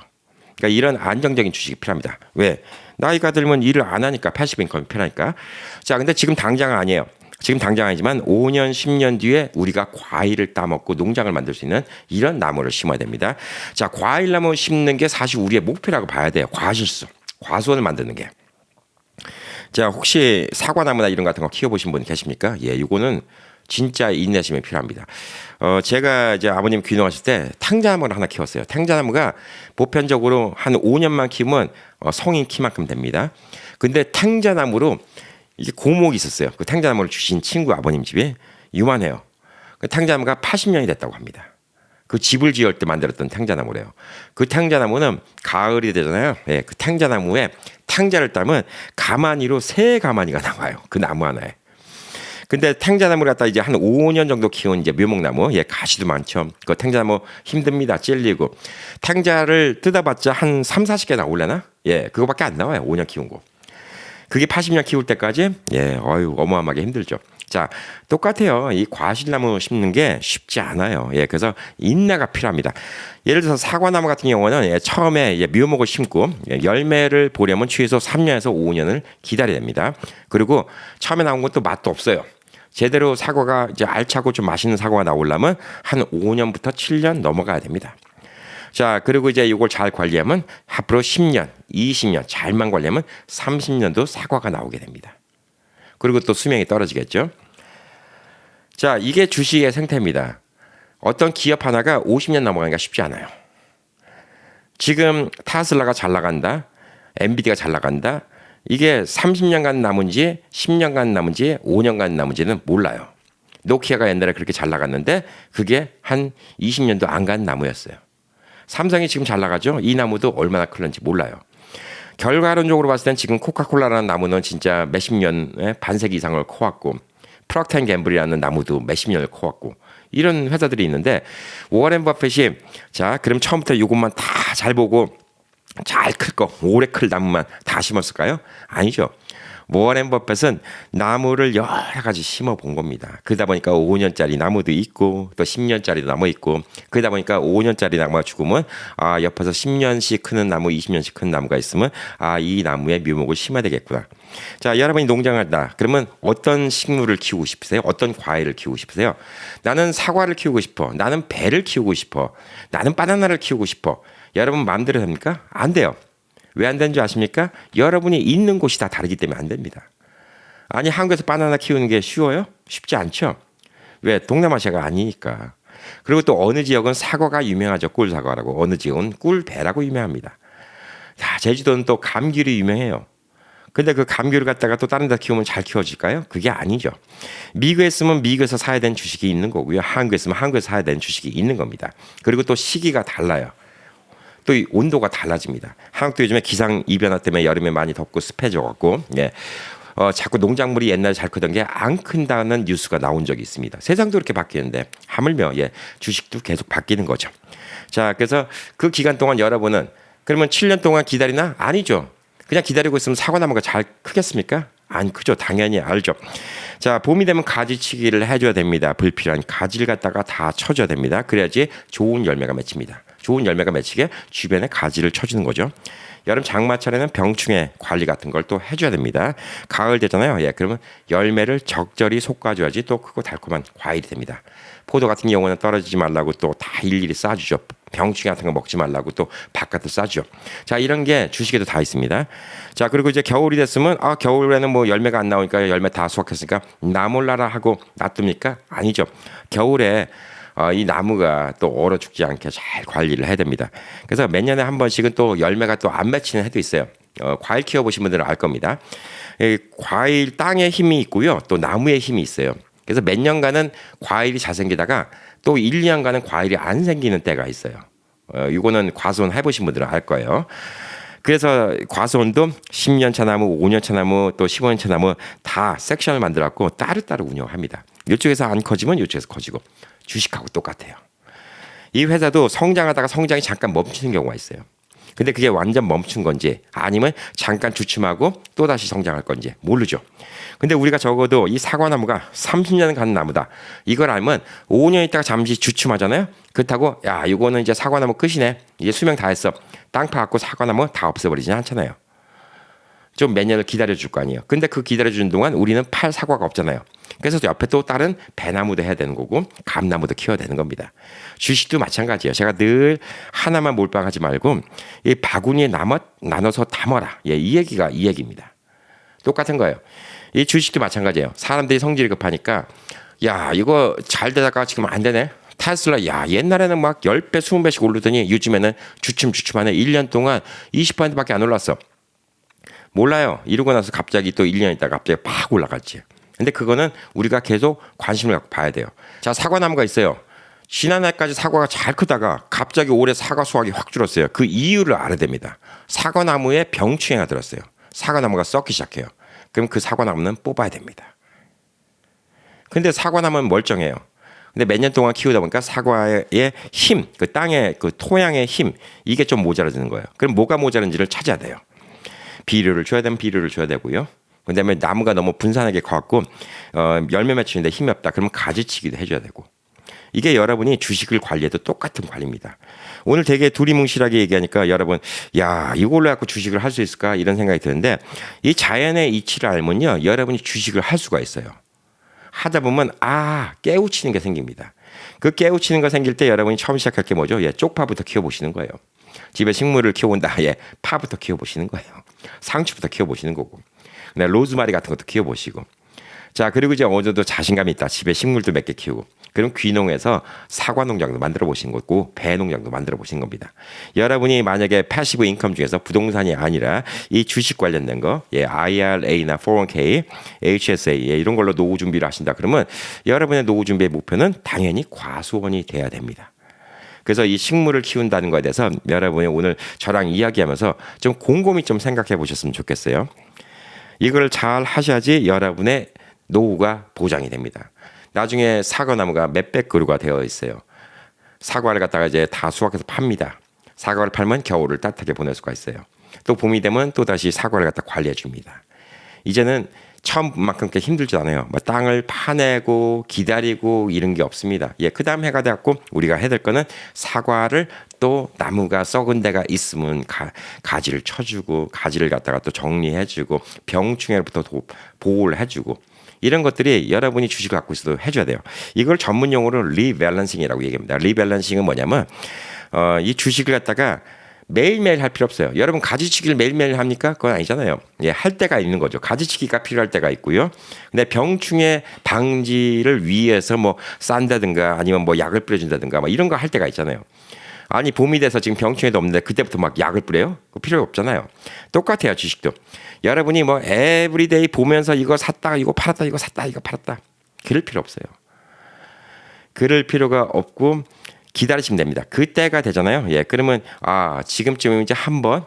그러니까 이런 안정적인 주식이 필요합니다. 왜? 나이가 들면 일을 안 하니까 패시브 인컴이 필요하니까. 자, 근데 지금 당장은 아니에요. 지금 당장 아니지만 5년, 10년 뒤에 우리가 과일을 따먹고 농장을 만들 수 있는 이런 나무를 심어야 됩니다. 자, 과일나무 심는 게 사실 우리의 목표라고 봐야 돼요. 과실수, 과수원을 만드는 게. 자, 혹시 사과나무나 이런 같은 거 키워보신 분 계십니까? 이거는 진짜 인내심이 필요합니다. 제가 이제 아버님 귀농하실 때 탕자나무를 하나 키웠어요. 탕자나무가 보편적으로 한 5년만 키우면 성인 키만큼 됩니다. 근데 탕자나무로 이게 고목이 있었어요. 그 탕자나무를 주신 친구 아버님 집에 유만해요. 그 탕자나무가 80년이 됐다고 합니다. 그 집을 지을 때 만들었던 탕자나무래요. 그 탕자나무는 가을이 되잖아요. 그 탕자나무에 탕자를 따면 가마니로 새 가마니가 나와요. 그 나무 하나에. 근데 탕자나무를 갖다 이제 한 5년 정도 키운 이제 묘목나무, 가시도 많죠. 그 탕자나무 힘듭니다. 찔리고. 탕자를 뜯어봤자 한 3, 40개 나올려나? 그거밖에 안 나와요. 5년 키운 거. 그게 80년 키울 때까지 어마어마하게 힘들죠. 자, 똑같아요. 이 과실나무 심는 게 쉽지 않아요. 그래서 인내가 필요합니다. 예를 들어서 사과나무 같은 경우는 처음에 묘목을 심고 열매를 보려면 최소 3년에서 5년을 기다려야 됩니다. 그리고 처음에 나온 것도 맛도 없어요. 제대로 사과가 이제 알차고 좀 맛있는 사과가 나오려면 한 5년부터 7년 넘어가야 됩니다. 자, 그리고 이제 이걸 잘 관리하면 앞으로 10년, 20년 잘만 관리하면 30년도 사과가 나오게 됩니다. 그리고 또 수명이 떨어지겠죠. 자, 이게 주식의 생태입니다. 어떤 기업 하나가 50년 넘어가기가 쉽지 않아요. 지금 테슬라가 잘 나간다, 엔비디아가 잘 나간다. 이게 30년간 남은지 10년간 남은지 5년간 남은지는 몰라요. 노키아가 옛날에 그렇게 잘 나갔는데 그게 한 20년도 안 간 나무였어요. 삼성이 지금 잘 나가죠. 이 나무도 얼마나 클는지 몰라요. 결과론적으로 봤을 땐 지금 코카콜라라는 나무는 진짜 몇십 년에 반세기 이상을 커왔고, 프록터 앤 갬블이라는 나무도 몇십 년을 커왔고, 이런 회사들이 있는데 워렌 버핏이 자, 그럼 처음부터 이것만 다 잘 보고 잘 클 거, 오래 클 나무만 다 심었을까요? 아니죠. 워렌 버핏은 나무를 여러 가지 심어 본 겁니다. 그러다 보니까 5년짜리 나무도 있고 또 10년짜리도 나무 있고, 그러다 보니까 5년짜리 나무가 죽으면 옆에서 10년씩 크는 나무, 20년씩 크는 나무가 있으면 이 나무에 묘목을 심어야 되겠구나. 자, 여러분이 농장을 한다. 그러면 어떤 식물을 키우고 싶으세요? 어떤 과일을 키우고 싶으세요? 나는 사과를 키우고 싶어. 나는 배를 키우고 싶어. 나는 바나나를 키우고 싶어. 여러분 마음대로 됩니까? 안 돼요. 왜 안 되는 줄 아십니까? 여러분이 있는 곳이 다 다르기 때문에 안 됩니다. 아니, 한국에서 바나나 키우는 게 쉬워요? 쉽지 않죠. 왜? 동남아시아가 아니니까. 그리고 또 어느 지역은 사과가 유명하죠. 꿀사과라고. 어느 지역은 꿀배라고 유명합니다. 자, 제주도는 또 감귤이 유명해요. 근데 그 감귤을 갖다가 또 다른 데 키우면 잘 키워질까요? 그게 아니죠. 미국에 있으면 미국에서 사야 되는 주식이 있는 거고요. 한국에 있으면 한국에서 사야 되는 주식이 있는 겁니다. 그리고 또 시기가 달라요. 또 이 온도가 달라집니다. 한국도 요즘에 기상 이변화 때문에 여름에 많이 덥고 습해져 갖고 예. 자꾸 농작물이 옛날에 잘 크던 게 안 큰다는 뉴스가 나온 적이 있습니다. 세상도 이렇게 바뀌는데 하물며 예, 주식도 계속 바뀌는 거죠. 자, 그래서 그 기간 동안 여러분은 그러면 7년 동안 기다리나? 아니죠. 그냥 기다리고 있으면 사과나무가 잘 크겠습니까? 안 크죠. 당연히 알죠. 자, 봄이 되면 가지치기를 해줘야 됩니다. 불필요한 가지를 갖다가 다 쳐줘야 됩니다. 그래야지 좋은 열매가 맺힙니다. 좋은 열매가 맺히게 주변에 가지를 쳐주는 거죠. 여름 장마철에는 병충해 관리 같은 걸 또 해줘야 됩니다. 가을 되잖아요. 예, 그러면 열매를 적절히 솎아줘야지 또 크고 달콤한 과일이 됩니다. 포도 같은 경우는 떨어지지 말라고 또 다 일일이 싸주죠. 병충해 같은 거 먹지 말라고 또 바깥을 싸죠. 자, 이런 게 주식에도 다 있습니다. 자, 그리고 이제 겨울이 됐으면 겨울에는 뭐 열매가 안 나오니까 열매 다 수확했으니까 나 몰라라 하고 놔둡니까? 아니죠. 겨울에 이 나무가 또 얼어 죽지 않게 잘 관리를 해야 됩니다. 그래서 몇 년에 한 번씩은 또 열매가 또 안 맺히는 해도 있어요. 과일 키워보신 분들은 알 겁니다. 과일 땅에 힘이 있고요. 또 나무에 힘이 있어요. 그래서 몇 년간은 과일이 잘 생기다가 또 1, 2년간은 과일이 안 생기는 때가 있어요. 이거는 과수원 해보신 분들은 알 거예요. 그래서 과수원도 10년차 나무, 5년차 나무, 또 15년차 나무 다 섹션을 만들었고 따로따로 운영합니다. 이쪽에서 안 커지면 이쪽에서 커지고 주식하고 똑같아요. 이 회사도 성장하다가 성장이 잠깐 멈추는 경우가 있어요. 근데 그게 완전 멈춘 건지 아니면 잠깐 주춤하고 또다시 성장할 건지 모르죠. 근데 우리가 적어도 이 사과나무가 30년 간 나무다. 이걸 알면 5년 있다가 잠시 주춤하잖아요. 그렇다고 야 이거는 이제 사과나무 끝이네. 이제 수명 다 했어. 땅 파갖고 사과나무 다 없애버리진 않잖아요. 좀 몇 년을 기다려줄 거 아니에요. 근데 그 기다려주는 동안 우리는 팔 사과가 없잖아요. 그래서 옆에 또 다른 배나무도 해야 되는 거고 감나무도 키워야 되는 겁니다. 주식도 마찬가지예요. 제가 늘 하나만 몰빵하지 말고 이 바구니에 나눠서 담아라. 예, 이 얘기입니다. 똑같은 거예요. 이 주식도 마찬가지예요. 사람들이 성질이 급하니까 야 이거 잘 되다가 지금 안 되네. 테슬라 야 옛날에는 막 10배 20배씩 오르더니 요즘에는 주춤하네. 1년 동안 20%밖에 안 올랐어. 몰라요. 이러고 나서 갑자기 또 1년 있다가 갑자기 팍 올라갔지. 근데 그거는 우리가 계속 관심을 갖고 봐야 돼요. 자, 사과나무가 있어요. 지난해까지 사과가 잘 크다가 갑자기 올해 사과 수확이 확 줄었어요. 그 이유를 알아야 됩니다. 사과나무에 병충해가 들었어요. 사과나무가 썩기 시작해요. 그럼 그 사과나무는 뽑아야 됩니다. 근데 사과나무는 멀쩡해요. 근데 몇 년 동안 키우다 보니까 사과의 힘, 그 땅의 그 토양의 힘, 이게 좀 모자라지는 거예요. 그럼 뭐가 모자른지를 찾아야 돼요. 비료를 줘야 되면 비료를 줘야 되고요. 그다음에 나무가 너무 분산하게 커갖고 열매 맺히는데 힘이 없다. 그러면 가지치기도 해줘야 되고. 이게 여러분이 주식을 관리해도 똑같은 관리입니다. 오늘 되게 두리뭉실하게 얘기하니까 여러분 야 이걸로 갖고 주식을 할 수 있을까 이런 생각이 드는데 이 자연의 이치를 알면요 여러분이 주식을 할 수가 있어요. 하다 보면 깨우치는 게 생깁니다. 그 깨우치는 거 생길 때 여러분이 처음 시작할 게 뭐죠? 쪽파부터 키워보시는 거예요. 집에 식물을 키워본다. 파부터 키워보시는 거예요. 상추부터 키워보시는 거고. 로즈마리 같은 것도 키워보시고. 자, 그리고 이제 어느 정도 자신감이 있다. 집에 식물도 몇 개 키우고. 그럼 귀농해서 사과 농장도 만들어 보시는 거고, 배 농장도 만들어 보시는 겁니다. 여러분이 만약에 패시브 인컴 중에서 부동산이 아니라 이 주식 관련된 거, IRA나 401k, HSA 이런 걸로 노후 준비를 하신다. 그러면 여러분의 노후 준비의 목표는 당연히 과수원이 돼야 됩니다. 그래서 이 식물을 키운다는 것에 대해서 여러분이 오늘 저랑 이야기하면서 좀 곰곰이 좀 생각해 보셨으면 좋겠어요. 이걸 잘 하셔야지 여러분의 노후가 보장이 됩니다. 나중에 사과나무가 몇백 그루가 되어 있어요. 사과를 갖다가 이제 다 수확해서 팝니다. 사과를 팔면 겨울을 따뜻하게 보낼 수가 있어요. 또 봄이 되면 또 다시 사과를 갖다 관리해 줍니다. 이제는 처음만큼 그렇게 힘들지 않아요. 땅을 파내고 기다리고 이런 게 없습니다. 그 다음 해가 돼갖고 우리가 해야 될 거는 사과를 또 나무가 썩은 데가 있으면 가지를 쳐주고 가지를 갖다가 또 정리해주고 병충해로부터 보호를 해주고 이런 것들이 여러분이 주식을 갖고 있어도 해줘야 돼요. 이걸 전문 용어로 리밸런싱이라고 얘기합니다. 리밸런싱은 뭐냐면 이 주식을 갖다가 매일매일 할 필요 없어요. 여러분 가지치기를 매일매일 합니까? 그건 아니잖아요. 예, 할 때가 있는 거죠. 가지치기가 필요할 때가 있고요. 근데 병충해 방지를 위해서 뭐 싼다든가 아니면 뭐 약을 뿌려준다든가 뭐 이런 거 할 때가 있잖아요. 아니 봄이 돼서 지금 병충해도 없는데 그때부터 막 약을 뿌려요? 그 필요 없잖아요. 똑같아요. 주식도. 여러분이 뭐 에브리데이 보면서 이거 샀다 이거 팔았다 이거 샀다 이거 팔았다 그럴 필요 없어요. 그럴 필요가 없고 기다리시면 됩니다. 그때가 되잖아요. 예, 그러면 지금쯤 이제 한번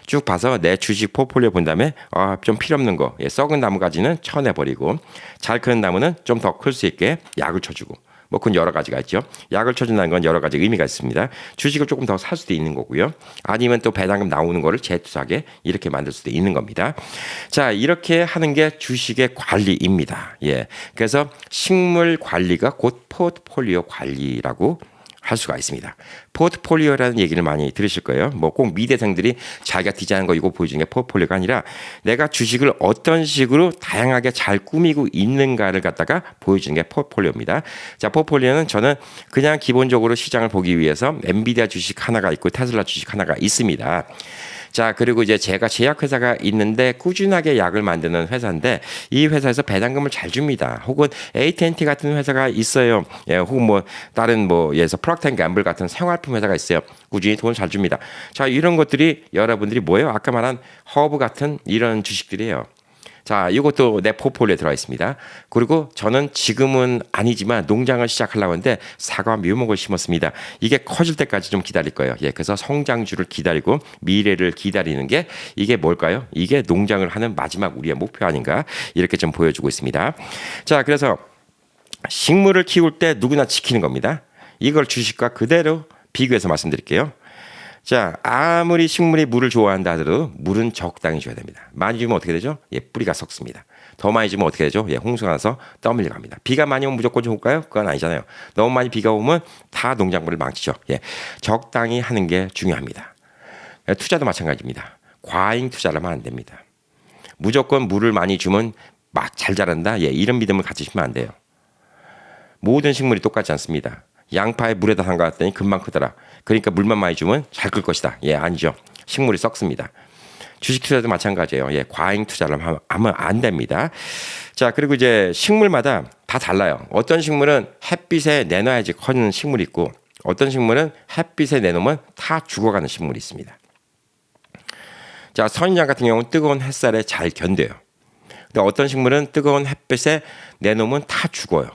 쭉 봐서 내 주식 포트폴리오 본 다음에 좀 필요 없는 거, 썩은 나무가지는 쳐내버리고 잘 크는 나무는 좀 더 클 수 있게 약을 쳐주고. 뭐 그건 여러 가지가 있죠. 약을 쳐준다는 건 여러 가지 의미가 있습니다. 주식을 조금 더 살 수도 있는 거고요. 아니면 또 배당금 나오는 거를 재투자하게 이렇게 만들 수도 있는 겁니다. 자, 이렇게 하는 게 주식의 관리입니다. 예, 그래서 식물 관리가 곧 포트폴리오 관리라고 할 수가 있습니다. 포트폴리오라는 얘기를 많이 들으실 거예요. 뭐 꼭 미대생들이 자기가 디자인한 거 이거 보여주는 게 포트폴리오가 아니라 내가 주식을 어떤 식으로 다양하게 잘 꾸미고 있는가를 갖다가 보여주는 게 포트폴리오입니다. 자, 포트폴리오는 저는 그냥 기본적으로 시장을 보기 위해서 엔비디아 주식 하나가 있고 테슬라 주식 하나가 있습니다. 자, 그리고 이제 제가 제약회사가 있는데 꾸준하게 약을 만드는 회사인데 이 회사에서 배당금을 잘 줍니다. 혹은 AT&T 같은 회사가 있어요. 예, 혹은 뭐 다른 예에서 프록터 앤 gamble 같은 생활품 회사가 있어요. 꾸준히 돈을 잘 줍니다. 자, 이런 것들이 여러분들이 뭐예요? 아까 말한 허브 같은 이런 주식들이에요. 자, 이것도 내 포트폴리오에 들어가 있습니다. 그리고 저는 지금은 아니지만 농장을 시작하려고 하는데 사과 묘목을 심었습니다. 이게 커질 때까지 좀 기다릴 거예요. 예, 그래서 성장주를 기다리고 미래를 기다리는 게 이게 뭘까요? 이게 농장을 하는 마지막 우리의 목표 아닌가? 이렇게 좀 보여주고 있습니다. 자, 그래서 식물을 키울 때 누구나 지키는 겁니다. 이걸 주식과 그대로 비교해서 말씀드릴게요. 자, 아무리 식물이 물을 좋아한다 하더라도 물은 적당히 줘야 됩니다. 많이 주면 어떻게 되죠? 예, 뿌리가 썩습니다. 더 많이 주면 어떻게 되죠? 예, 홍수가 나서 떠밀려 갑니다. 비가 많이 오면 무조건 좋을까요? 그건 아니잖아요. 너무 많이 비가 오면 다 농작물을 망치죠. 예, 적당히 하는 게 중요합니다. 투자도 마찬가지입니다. 과잉 투자를 하면 안 됩니다. 무조건 물을 많이 주면 막 잘 자란다. 예, 이런 믿음을 가지시면 안 돼요. 모든 식물이 똑같지 않습니다. 양파에 물에다 담가놨더니 금방 크더라. 그러니까 물만 많이 주면 잘 클 것이다. 예, 아니죠. 식물이 썩습니다. 주식 투자도 마찬가지예요. 예, 과잉 투자를 하면 안 됩니다. 자, 그리고 이제 식물마다 다 달라요. 어떤 식물은 햇빛에 내놔야지 커지는 식물이 있고 어떤 식물은 햇빛에 내놓으면 다 죽어가는 식물이 있습니다. 자, 선인장 같은 경우는 뜨거운 햇살에 잘 견뎌요. 근데 어떤 식물은 뜨거운 햇빛에 내놓으면 다 죽어요.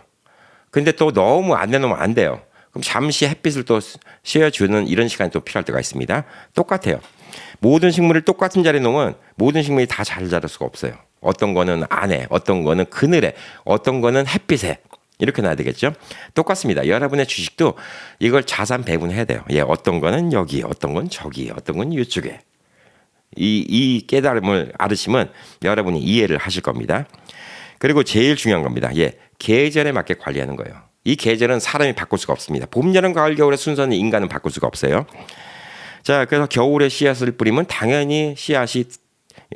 근데 또 너무 안 내놓으면 안 돼요. 그럼 잠시 햇빛을 또 씌워주는 이런 시간이 또 필요할 때가 있습니다. 똑같아요. 모든 식물을 똑같은 자리에 놓으면 모든 식물이 다 잘 자랄 수가 없어요. 어떤 거는 안에, 어떤 거는 그늘에, 어떤 거는 햇빛에 이렇게 놔야 되겠죠. 똑같습니다. 여러분의 주식도 이걸 자산 배분해야 돼요. 예, 어떤 거는 여기, 어떤 건 저기, 어떤 건 이쪽에. 이 깨달음을 알으시면 여러분이 이해를 하실 겁니다. 그리고 제일 중요한 겁니다. 예, 계절에 맞게 관리하는 거예요. 이 계절은 사람이 바꿀 수가 없습니다. 봄, 여름, 가을, 겨울의 순서는 인간은 바꿀 수가 없어요. 자, 그래서 겨울에 씨앗을 뿌리면 당연히 씨앗이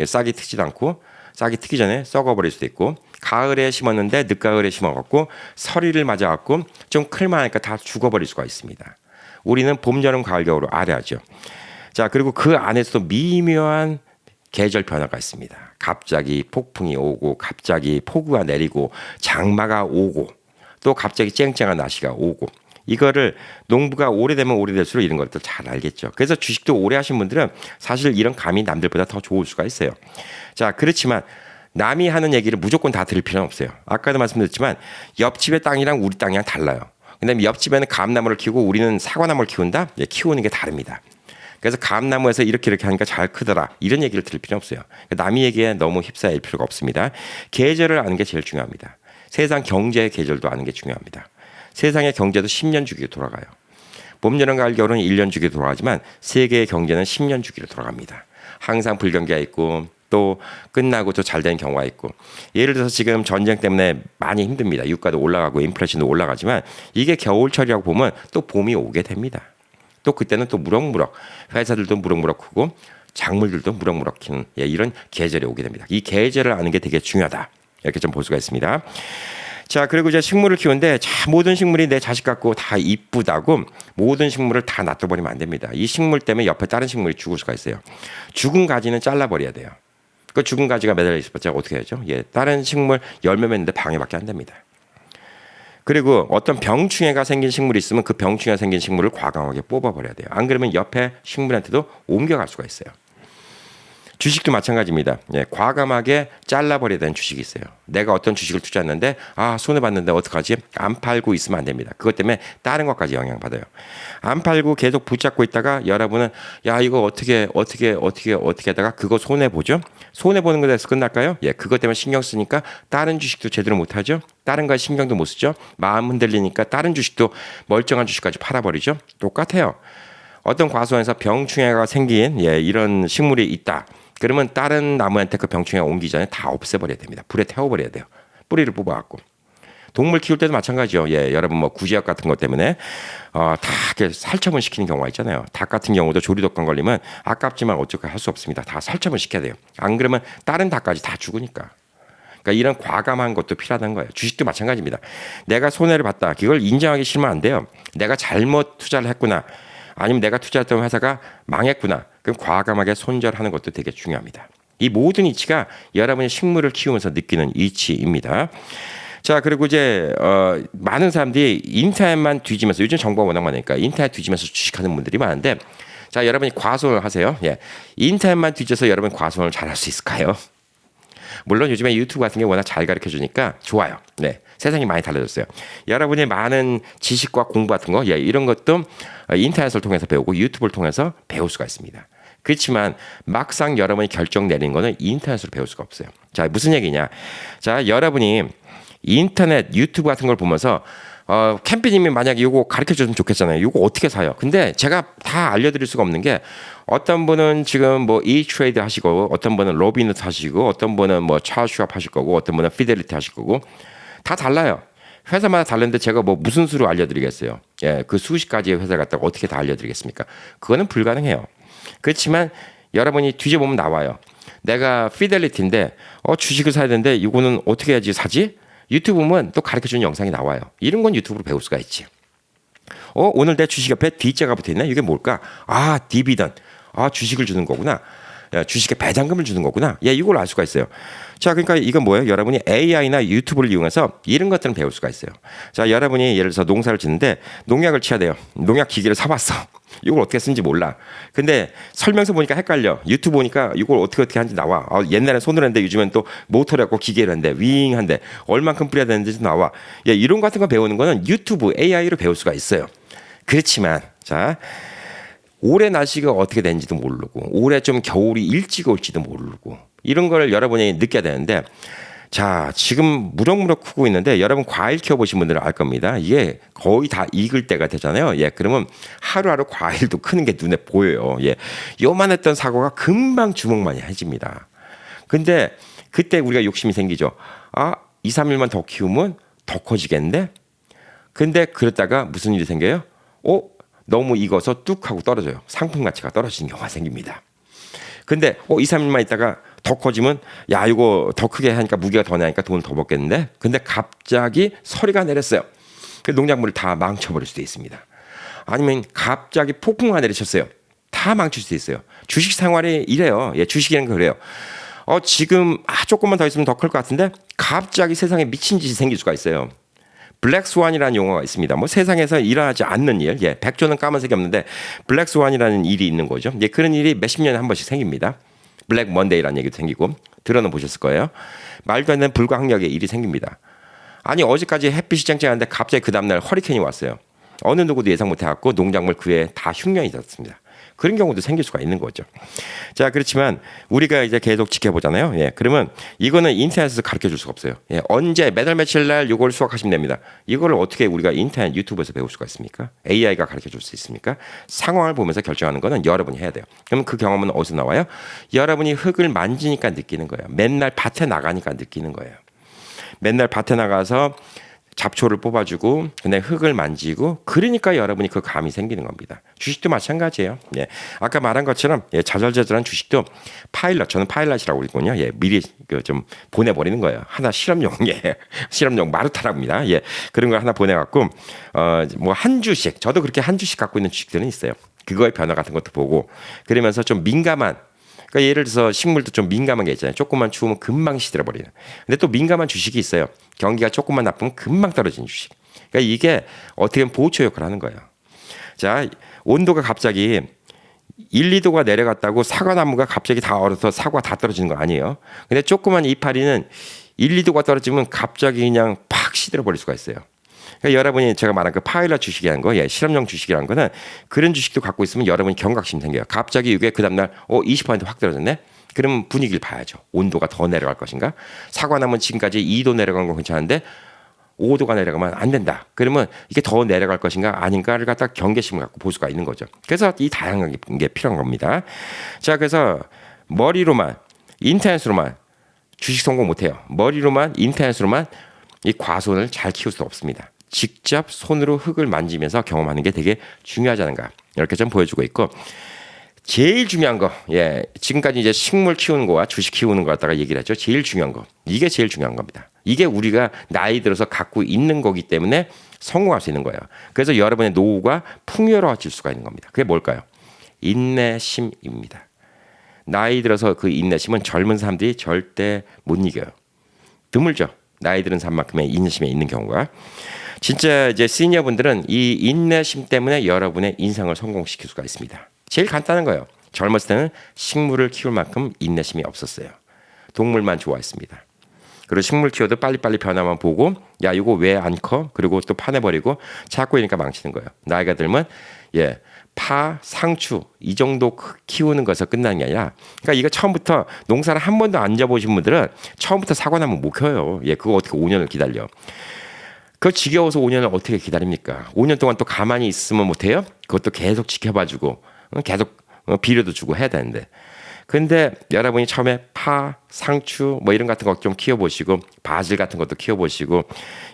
싹이 트지도 않고 싹이 트기 전에 썩어버릴 수도 있고 가을에 심었는데 늦가을에 심어갖고 서리를 맞아갖고 좀 클만하니까 다 죽어버릴 수가 있습니다. 우리는 봄, 여름, 가을, 겨울을 알아야죠. 자, 그리고 그 안에서도 미묘한 계절 변화가 있습니다. 갑자기 폭풍이 오고 갑자기 폭우가 내리고 장마가 오고 또 갑자기 쨍쨍한 날씨가 오고 이거를 농부가 오래되면 오래될수록 이런 것들 잘 알겠죠. 그래서 주식도 오래 하신 분들은 사실 이런 감이 남들보다 더 좋을 수가 있어요. 자, 그렇지만 남이 하는 얘기를 무조건 다 들을 필요는 없어요. 아까도 말씀드렸지만 옆집의 땅이랑 우리 땅이랑 달라요. 근데 옆집에는 감나무를 키우고 우리는 사과나무를 키운다? 예, 키우는 게 다릅니다. 그래서 감나무에서 이렇게 하니까 잘 크더라. 이런 얘기를 들을 필요 없어요. 남의 얘기에 너무 휩싸일 필요가 없습니다. 계절을 아는 게 제일 중요합니다. 세상 경제의 계절도 아는 게 중요합니다. 세상의 경제도 10년 주기로 돌아가요. 봄, 여름, 가을, 겨울은 1년 주기로 돌아가지만 세계의 경제는 10년 주기로 돌아갑니다. 항상 불경기가 있고 또 끝나고 또 잘 되는 경우가 있고 예를 들어서 지금 전쟁 때문에 많이 힘듭니다. 유가도 올라가고 인플레이션도 올라가지만 이게 겨울철이라고 보면 또 봄이 오게 됩니다. 또 그때는 또 무럭무럭 회사들도 무럭무럭 크고 작물들도 무럭무럭 키는 이런 계절이 오게 됩니다. 이 계절을 아는 게 되게 중요하다. 이렇게 좀 볼 수가 있습니다. 자, 그리고 이제 식물을 키우는데 자, 모든 식물이 내 자식 같고 다 이쁘다고 모든 식물을 다 놔둬버리면 안 됩니다. 이 식물 때문에 옆에 다른 식물이 죽을 수가 있어요. 죽은 가지는 잘라버려야 돼요. 그 죽은 가지가 매달려 있었죠. 어떻게 해야죠? 예, 다른 식물 열매 맺는데 방해밖에 안 됩니다. 그리고 어떤 병충해가 생긴 식물이 있으면 그 병충해가 생긴 식물을 과감하게 뽑아버려야 돼요. 안 그러면 옆에 식물한테도 옮겨갈 수가 있어요. 주식도 마찬가지입니다. 예, 과감하게 잘라버려야 되는 주식이 있어요. 내가 어떤 주식을 투자했는데 손해봤는데 어떡하지? 안 팔고 있으면 안 됩니다. 그것 때문에 다른 것까지 영향받아요. 안 팔고 계속 붙잡고 있다가 여러분은 야 이거 어떻게 하다가 그거 손해보죠? 손해보는 것에서 끝날까요? 예, 그것 때문에 신경 쓰니까 다른 주식도 제대로 못하죠? 다른 거에 신경도 못 쓰죠? 마음 흔들리니까 다른 주식도 멀쩡한 주식까지 팔아버리죠? 똑같아요. 어떤 과수원에서 병충해가 생긴 이런 식물이 있다. 그러면 다른 나무한테 그 병충해가 옮기 전에 다 없애버려야 됩니다. 불에 태워버려야 돼요. 뿌리를 뽑아갖고. 동물 키울 때도 마찬가지요. 예, 여러분 뭐 구제약 같은 것 때문에 다 이렇게 살처분 시키는 경우가 있잖아요. 닭 같은 경우도 조류독감 걸리면 아깝지만 어떻게 할 수 없습니다. 다 살처분 시켜야 돼요. 안 그러면 다른 닭까지 다 죽으니까. 그러니까 이런 과감한 것도 필요하다는 거예요. 주식도 마찬가지입니다. 내가 손해를 봤다. 그걸 인정하기 싫으면 안 돼요. 내가 잘못 투자를 했구나. 아니면 내가 투자했던 회사가 망했구나. 그럼 과감하게 손절하는 것도 되게 중요합니다. 이 모든 이치가 여러분이 식물을 키우면서 느끼는 이치입니다. 자, 그리고 이제 많은 사람들이 인터넷만 뒤지면서 요즘 정보가 워낙 많으니까 인터넷 뒤지면서 주식하는 분들이 많은데 자, 여러분이 과손을 하세요. 예. 인터넷만 뒤져서 여러분 과손을 잘할 수 있을까요? 물론 요즘에 유튜브 같은 게 워낙 잘 가르쳐 주니까 좋아요. 네. 세상이 많이 달라졌어요. 여러분이 많은 지식과 공부 같은 거, 이런 것도 인터넷을 통해서 배우고 유튜브를 통해서 배울 수가 있습니다. 그렇지만 막상 여러분이 결정 내리는 거는 인터넷으로 배울 수가 없어요. 자, 무슨 얘기냐? 자, 여러분이 인터넷, 유튜브 같은 걸 보면서 캠피님이 만약에 이거 가르쳐 줬으면 좋겠잖아요. 이거 어떻게 사요? 근데 제가 다 알려드릴 수가 없는 게 어떤 분은 지금 뭐 이트레이드 하시고 어떤 분은 로빈후드 하시고 어떤 분은 뭐 찰스 슈왑 하실 거고 어떤 분은 피델리티 하실 거고 다 달라요. 회사마다 다른데 제가 뭐 무슨 수로 알려드리겠어요. 예, 그 수십 가지의 회사 갖다가 어떻게 다 알려드리겠습니까? 그거는 불가능해요. 그렇지만 여러분이 뒤져보면 나와요. 내가 피델리티인데 주식을 사야 되는데 이거는 어떻게 해야지 사지? 유튜브 보면 또 가르쳐주는 영상이 나와요. 이런 건 유튜브로 배울 수가 있지. 오늘 내 주식 옆에 D자가 붙어있네. 이게 뭘까? 디비던. 주식을 주는 거구나. 주식에 배당금을 주는 거구나. 이걸 알 수가 있어요. 자, 그러니까 이건 뭐예요? 여러분이 AI나 유튜브를 이용해서 이런 것들은 배울 수가 있어요. 자, 여러분이 예를 들어서 농사를 짓는데 농약을 쳐야 돼요. 농약 기계를 사봤어. 이걸 어떻게 쓰는지 몰라. 근데 설명서 보니까 헷갈려. 유튜브 보니까 이걸 어떻게 하는지 나와. 옛날엔 손으로 했는데 요즘엔 또 모터를 갖고 기계를 한대. 윙한데 얼만큼 뿌려야 되는지 나와. 이런 거 같은 거 배우는 거는 유튜브 AI로 배울 수가 있어요. 그렇지만 자, 올해 날씨가 어떻게 되는지도 모르고 올해 좀 겨울이 일찍 올지도 모르고 이런 걸 여러분이 느껴야 되는데 자, 지금 무럭무럭 크고 있는데 여러분 과일 키워보신 분들은 알 겁니다. 이게 거의 다 익을 때가 되잖아요. 그러면 하루하루 과일도 크는 게 눈에 보여요. 요만했던 사과가 금방 주먹만이 해집니다. 근데 그때 우리가 욕심이 생기죠. 2, 3일만 더 키우면 더 커지겠는데? 근데 그러다가 무슨 일이 생겨요? 너무 익어서 뚝 하고 떨어져요. 상품 가치가 떨어지는 경우가 생깁니다. 근데 2, 3일만 있다가 더 커지면 이거 더 크게 하니까 무게가 더 나니까 돈을 더 벌겠는데 근데 갑자기 서리가 내렸어요. 그 농작물을 다 망쳐버릴 수도 있습니다. 아니면 갑자기 폭풍우가 내리쳤어요. 다 망칠 수도 있어요. 주식 생활이 이래요. 주식이라는 거 그래요. 지금 조금만 더 있으면 더 클 것 같은데 갑자기 세상에 미친 짓이 생길 수가 있어요. 블랙스완이라는 용어가 있습니다. 뭐 세상에서 일어나지 않는 일, 백조는 까만색이 없는데 블랙스완이라는 일이 있는 거죠. 그런 일이 몇십 년에 한 번씩 생깁니다. 블랙 먼데이라는 얘기도 생기고 들어는 보셨을 거예요. 말도 안 되는 불가항력의 일이 생깁니다. 아니 어제까지 햇빛이 쨍쨍한데 갑자기 그 다음날 허리케인이 왔어요. 어느 누구도 예상 못해갖고 농작물 그 외에 다 흉년이 졌습니다. 그런 경우도 생길 수가 있는 거죠. 자, 그렇지만 우리가 이제 계속 지켜보잖아요. 그러면 이거는 인터넷에서 가르쳐 줄 수가 없어요. 언제 매달 며칠 날 이걸 수확하시면 됩니다. 이거를 어떻게 우리가 인터넷 유튜브에서 배울 수가 있습니까? AI가 가르쳐 줄 수 있습니까? 상황을 보면서 결정하는 거는 여러분이 해야 돼요. 그럼 그 경험은 어디서 나와요? 여러분이 흙을 만지니까 느끼는 거예요. 맨날 밭에 나가니까 느끼는 거예요. 맨날 밭에 나가서 잡초를 뽑아주고 그다음에 흙을 만지고 그러니까 여러분이 그 감이 생기는 겁니다. 주식도 마찬가지예요. 예. 아까 말한 것처럼 예, 자잘자잘한 주식도 파일럿 저는 파일럿이라고 그러거든요. 예, 미리 좀 보내버리는 거예요. 하나 실험용 예, 실험용 마루타랍니다. 예, 그런 걸 하나 보내갖고 뭐 한 주씩 저도 그렇게 한 주씩 갖고 있는 주식들은 있어요. 그거의 변화 같은 것도 보고 그러면서 좀 민감한 그러니까 예를 들어서 식물도 좀 민감한 게 있잖아요. 조금만 추우면 금방 시들어버리는. 근데 또 민감한 주식이 있어요. 경기가 조금만 나쁘면 금방 떨어지는 주식. 그러니까 이게 어떻게 보면 보초 역할을 하는 거예요. 자, 온도가 갑자기 1, 2도가 내려갔다고 사과나무가 갑자기 다 얼어서 사과 다 떨어지는 거 아니에요. 근데 조그만 이파리는 1, 2도가 떨어지면 갑자기 그냥 팍 시들어버릴 수가 있어요. 그러니까 여러분이 제가 말한 그 파일럿 주식이라는 거, 예, 실험용 주식이라는 거는 그런 주식도 갖고 있으면 여러분이 경각심 생겨요. 갑자기 이게 그 다음날 20%확 떨어졌네? 그러면 분위기를 봐야죠. 온도가 더 내려갈 것인가? 사과나무는 지금까지 2도 내려간 건 괜찮은데 5도가 내려가면 안 된다. 그러면 이게 더 내려갈 것인가 아닌가를 갖다 경계심을 갖고 볼 수가 있는 거죠. 그래서 이 다양한 게 필요한 겁니다. 자, 그래서 머리로만, 인터넷으로만 주식 성공 못해요. 머리로만, 인터넷으로만 이 과손을 잘 키울 수 없습니다. 직접 손으로 흙을 만지면서 경험하는 게 되게 중요하지 않은가 이렇게 좀 보여주고 있고 제일 중요한 거 예 지금까지 이제 식물 키우는 거와 주식 키우는 거 갖다가 얘기를 했죠. 제일 중요한 거 이게 제일 중요한 겁니다. 이게 우리가 나이 들어서 갖고 있는 거기 때문에 성공할 수 있는 거예요. 그래서 여러분의 노후가 풍요로워질 수가 있는 겁니다. 그게 뭘까요? 인내심입니다. 나이 들어서 그 인내심은 젊은 사람들이 절대 못 이겨요. 드물죠. 나이 들은 사람만큼의 인내심이 있는 경우가. 진짜 이제 시니어 분들은 이 인내심 때문에 여러분의 인생을 성공시킬 수가 있습니다. 제일 간단한 거예요. 젊었을 때는 식물을 키울 만큼 인내심이 없었어요. 동물만 좋아했습니다. 그리고 식물 키워도 빨리빨리 변화만 보고 야 이거 왜 안 커? 그리고 또 파내버리고 자꾸 이러니까 망치는 거예요. 나이가 들면 예 파, 상추 이 정도 키우는 것에서 끝나는 게 아니라 그러니까 이거 처음부터 농사를 한 번도 안 져보신 분들은 처음부터 사고 나면 못 켜요. 예 그거 어떻게 5년을 기다려. 그 지겨워서 5년을 어떻게 기다립니까? 5년 동안 또 가만히 있으면 못해요? 그것도 계속 지켜봐주고 계속 비료도 주고 해야 되는데 근데 여러분이 처음에 파, 상추 뭐 이런 같은 거 좀 키워보시고 바질 같은 것도 키워보시고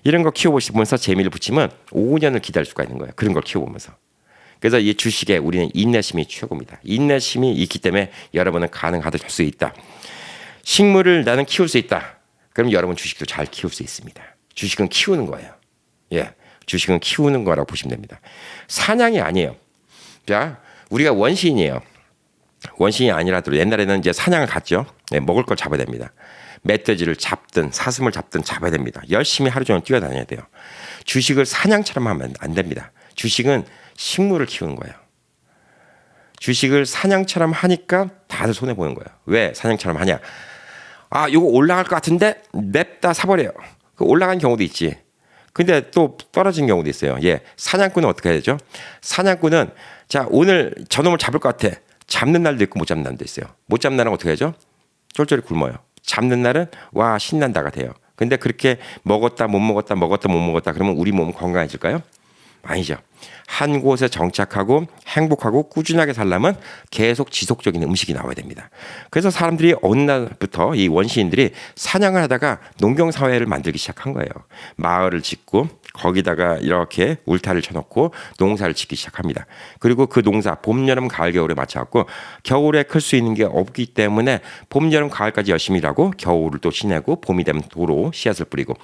이런 거 키워보시면서 재미를 붙이면 5년을 기다릴 수가 있는 거예요. 그런 걸 키워보면서. 그래서 이 주식에 우리는 인내심이 최고입니다. 인내심이 있기 때문에 여러분은 가능하다 할 수 있다. 식물을 나는 키울 수 있다. 그럼 여러분 주식도 잘 키울 수 있습니다. 주식은 키우는 거예요. 예, 주식은 키우는 거라고 보시면 됩니다. 사냥이 아니에요. 자, 우리가 원시인이에요. 원시인이 아니라도 옛날에는 이제 사냥을 갔죠. 네, 먹을 걸 잡아야 됩니다. 멧돼지를 잡든 사슴을 잡든 잡아야 됩니다. 열심히 하루 종일 뛰어다녀야 돼요. 주식을 사냥처럼 하면 안 됩니다. 주식은 식물을 키우는 거예요. 주식을 사냥처럼 하니까 다들 손해 보는 거예요. 왜 사냥처럼 하냐? 아, 이거 올라갈 것 같은데 냅다 사버려요. 그 올라간 경우도 있지. 근데 또 떨어진 경우도 있어요. 예, 사냥꾼은 어떻게 해야 되죠? 사냥꾼은 자 오늘 저놈을 잡을 것 같아. 잡는 날도 있고 못 잡는 날도 있어요. 못 잡는 날은 어떻게 하죠? 쫄쫄이 굶어요. 잡는 날은 와 신난다가 돼요. 근데 그렇게 먹었다 못 먹었다 먹었다 못 먹었다 그러면 우리 몸은 건강해질까요? 아니죠. 한 곳에 정착하고 행복하고 꾸준하게 살려면 계속 지속적인 음식이 나와야 됩니다. 그래서 사람들이 어느 날부터 이 원시인들이 사냥을 하다가 농경사회를 만들기 시작한 거예요. 마을을 짓고 거기다가 이렇게 울타리를 쳐놓고 농사를 짓기 시작합니다. 그리고 그 농사 봄, 여름, 가을, 겨울에 맞춰갖고 겨울에 클 수 있는 게 없기 때문에 봄, 여름, 가을까지 열심히 일하고 겨울을 또 지내고 봄이 되면 도로 씨앗을 뿌리고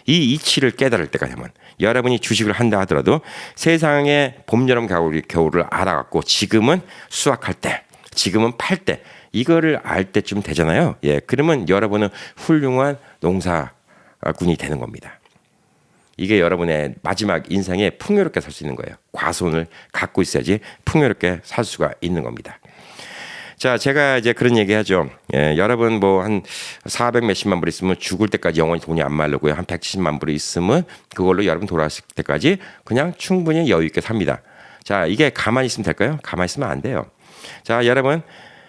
이 이치를 깨달을 때가 되면 여러분이 주식을 한다 하더라도 세상에 봄, 여름, 겨울을 알아갖고 지금은 수확할 때 지금은 팔 때 이거를 알 때쯤 되잖아요. 예, 그러면 여러분은 훌륭한 농사꾼이 되는 겁니다. 이게 여러분의 마지막 인생에 풍요롭게 살 수 있는 거예요. 과손을 갖고 있어야지 풍요롭게 살 수가 있는 겁니다. 자, 제가 이제 그런 얘기 하죠. 예, 여러분 뭐 한 400 몇십만 불 있으면 죽을 때까지 영원히 돈이 안 마르고요. 한 170만 불이 있으면 그걸로 여러분 돌아왔을 때까지 그냥 충분히 여유 있게 삽니다. 자, 이게 가만히 있으면 될까요? 가만히 있으면 안 돼요. 자, 여러분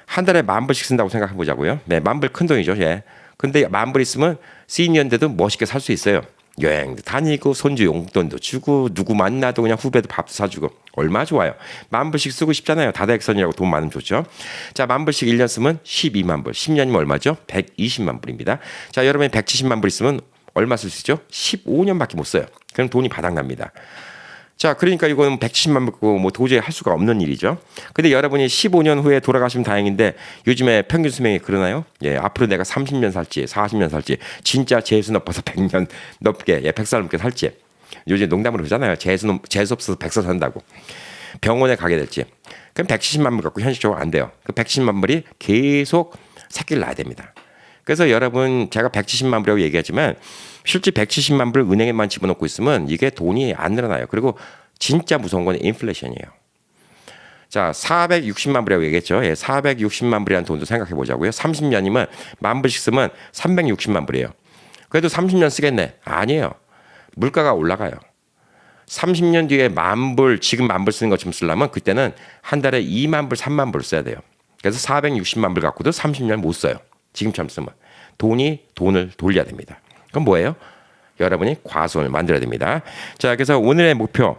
한 달에 10,000불씩 쓴다고 생각해 보자고요. 네, 10,000불 큰 돈이죠. 예. 근데 10,000불 있으면 시니어인데도 멋있게 살 수 있어요. 여행도 다니고 손주 용돈도 주고 누구 만나도 그냥 후배도 밥도 사주고 얼마나 좋아요. 10,000불씩 쓰고 싶잖아요. 다다익선이라고 돈 많으면 좋죠. 자, 10,000불씩 1년 쓰면 12만 불. 10년이면 얼마죠? 120만 불입니다. 자, 여러분이 170만 불 있으면 얼마 쓸 수 있죠? 15년밖에 못 써요. 그럼 돈이 바닥납니다. 자, 그러니까 이거는 170만 받고 뭐 도저히 할 수가 없는 일이죠. 근데 여러분이 15년 후에 돌아가시면 다행인데 요즘에 평균 수명이 그러나요? 예, 앞으로 내가 30년 살지, 40년 살지, 진짜 재수 높아서 100년 넘게, 100살 넘게 살지. 요즘 농담으로 그러잖아요. 재수 없어서 100살 산다고. 병원에 가게 될지. 그럼 170만 불 갖고 현실적으로 안 돼요. 그 170만 불이 계속 새끼를 낳아야 됩니다. 그래서 여러분 제가 170만 불이라고 얘기하지만 실제 170만 불을 은행에만 집어넣고 있으면 이게 돈이 안 늘어나요. 그리고 진짜 무서운 건 인플레이션이에요. 자, 460만 불이라고 얘기했죠. 예, 460만 불이라는 돈도 생각해 보자고요. 30년이면 만 불씩 쓰면 360만 불이에요. 그래도 30년 쓰겠네. 아니에요. 물가가 올라가요. 30년 뒤에 만 불, 지금 만 불 쓰는 것처럼 쓰려면 그때는 한 달에 2만 불, 3만 불 써야 돼요. 그래서 460만 불 갖고도 30년 못 써요. 지금처럼 쓰면. 돈을 돌려야 됩니다. 그럼 뭐예요? 여러분이 과수원을 만들어야 됩니다. 자, 그래서 오늘의 목표,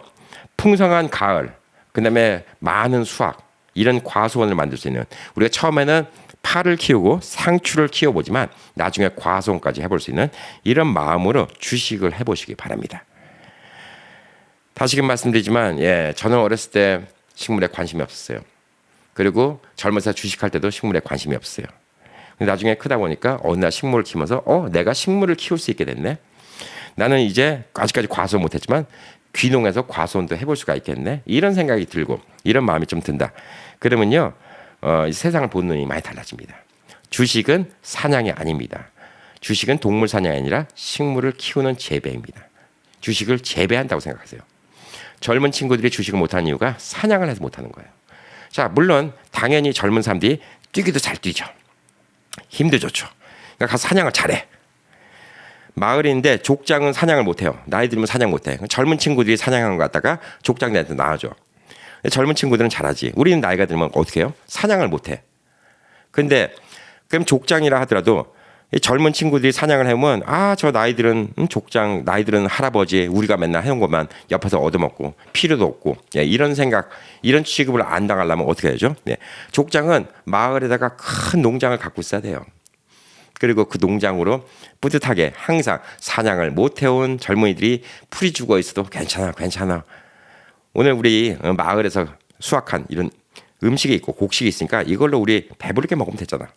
풍성한 가을, 그 다음에 많은 수확, 이런 과수원을 만들 수 있는, 우리가 처음에는 파를 키우고 상추를 키워보지만 나중에 과수원까지 해볼 수 있는 이런 마음으로 주식을 해보시기 바랍니다. 다시금 말씀드리지만, 예, 저는 어렸을 때 식물에 관심이 없었어요. 그리고 젊어서 주식할 때도 식물에 관심이 없어요. 나중에 크다 보니까 어느 날 식물을 키우면서 내가 식물을 키울 수 있게 됐네. 나는 이제 아직까지 과수원 못했지만 귀농해서 과수원도 해볼 수가 있겠네. 이런 생각이 들고 이런 마음이 좀 든다. 그러면요, 세상을 보는 눈이 많이 달라집니다. 주식은 사냥이 아닙니다. 주식은 동물 사냥이 아니라 식물을 키우는 재배입니다. 주식을 재배한다고 생각하세요. 젊은 친구들이 주식을 못하는 이유가 사냥을 해서 못하는 거예요. 자, 물론 당연히 젊은 사람들이 뛰기도 잘 뛰죠. 힘도 좋죠. 그러니까 가서 사냥을 잘해. 마을인데 족장은 사냥을 못해요. 나이 들면 사냥 못해. 젊은 친구들이 사냥하는 거 갖다가 족장들한테 나와줘. 젊은 친구들은 잘하지. 우리는 나이가 들면 어떻게 해요? 사냥을 못해. 근데 그럼 족장이라 하더라도 젊은 친구들이 사냥을 해보면 저 나이들은 족장, 나이들은 할아버지, 우리가 맨날 해온 것만 옆에서 얻어먹고 필요도 없고, 예, 이런 생각, 이런 취급을 안 당하려면 어떻게 해야죠? 예, 족장은 마을에다가 큰 농장을 갖고 있어야 돼요. 그리고 그 농장으로 뿌듯하게 항상 사냥을 못 해온 젊은이들이 풀이 죽어 있어도 괜찮아. 오늘 우리 마을에서 수확한 이런 음식이 있고 곡식이 있으니까 이걸로 우리 배부르게 먹으면 되잖아.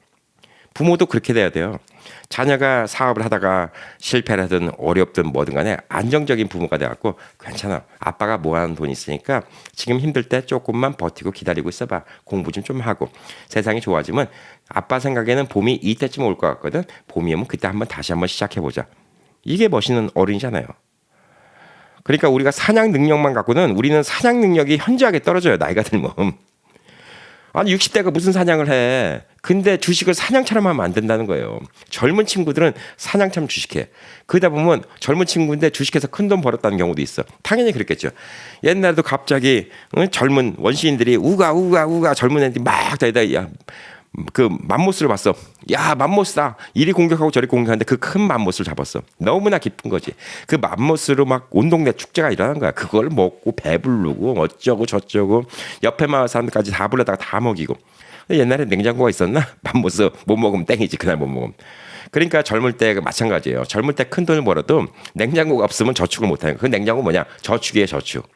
부모도 그렇게 돼야 돼요. 자녀가 사업을 하다가 실패를 하든 어렵든 뭐든 간에 안정적인 부모가 돼갖고 괜찮아. 아빠가 모아놓은 돈이 있으니까 지금 힘들 때 조금만 버티고 기다리고 있어봐. 공부 좀 하고. 세상이 좋아지면 아빠 생각에는 봄이 이때쯤 올 것 같거든. 봄이 오면 그때 다시 한번 시작해보자. 이게 멋있는 어른이잖아요. 그러니까 우리가 사냥 능력만 갖고는 우리는 사냥 능력이 현저하게 떨어져요. 나이가 들면. 아니 60대가 무슨 사냥을 해. 근데 주식을 사냥처럼 하면 안 된다는 거예요. 젊은 친구들은 사냥처럼 주식해. 그러다 보면 젊은 친구인데 주식해서 큰 돈 벌었다는 경우도 있어. 당연히 그랬겠죠. 옛날에도 갑자기 젊은 원시인들이 우가 젊은 애들이 막 다니다 그 맘모스를 봤어. 야, 맘모스다. 이리 공격하고 저리 공격하는데 그 큰 맘모스를 잡았어. 너무나 기쁜 거지. 그 맘모스로 막 온 동네 축제가 일어난 거야. 그걸 먹고 배부르고 어쩌고 저쩌고 옆에 마을 사람들까지 다 불러다가 다 먹이고. 옛날에 냉장고가 있었나? 맘모스 못 먹으면 땡이지. 그날 못 먹으면. 그러니까 젊을 때 마찬가지예요. 젊을 때 큰 돈을 벌어도 냉장고가 없으면 저축을 못하는 거야. 그 냉장고 뭐냐? 저축이에요, 저축.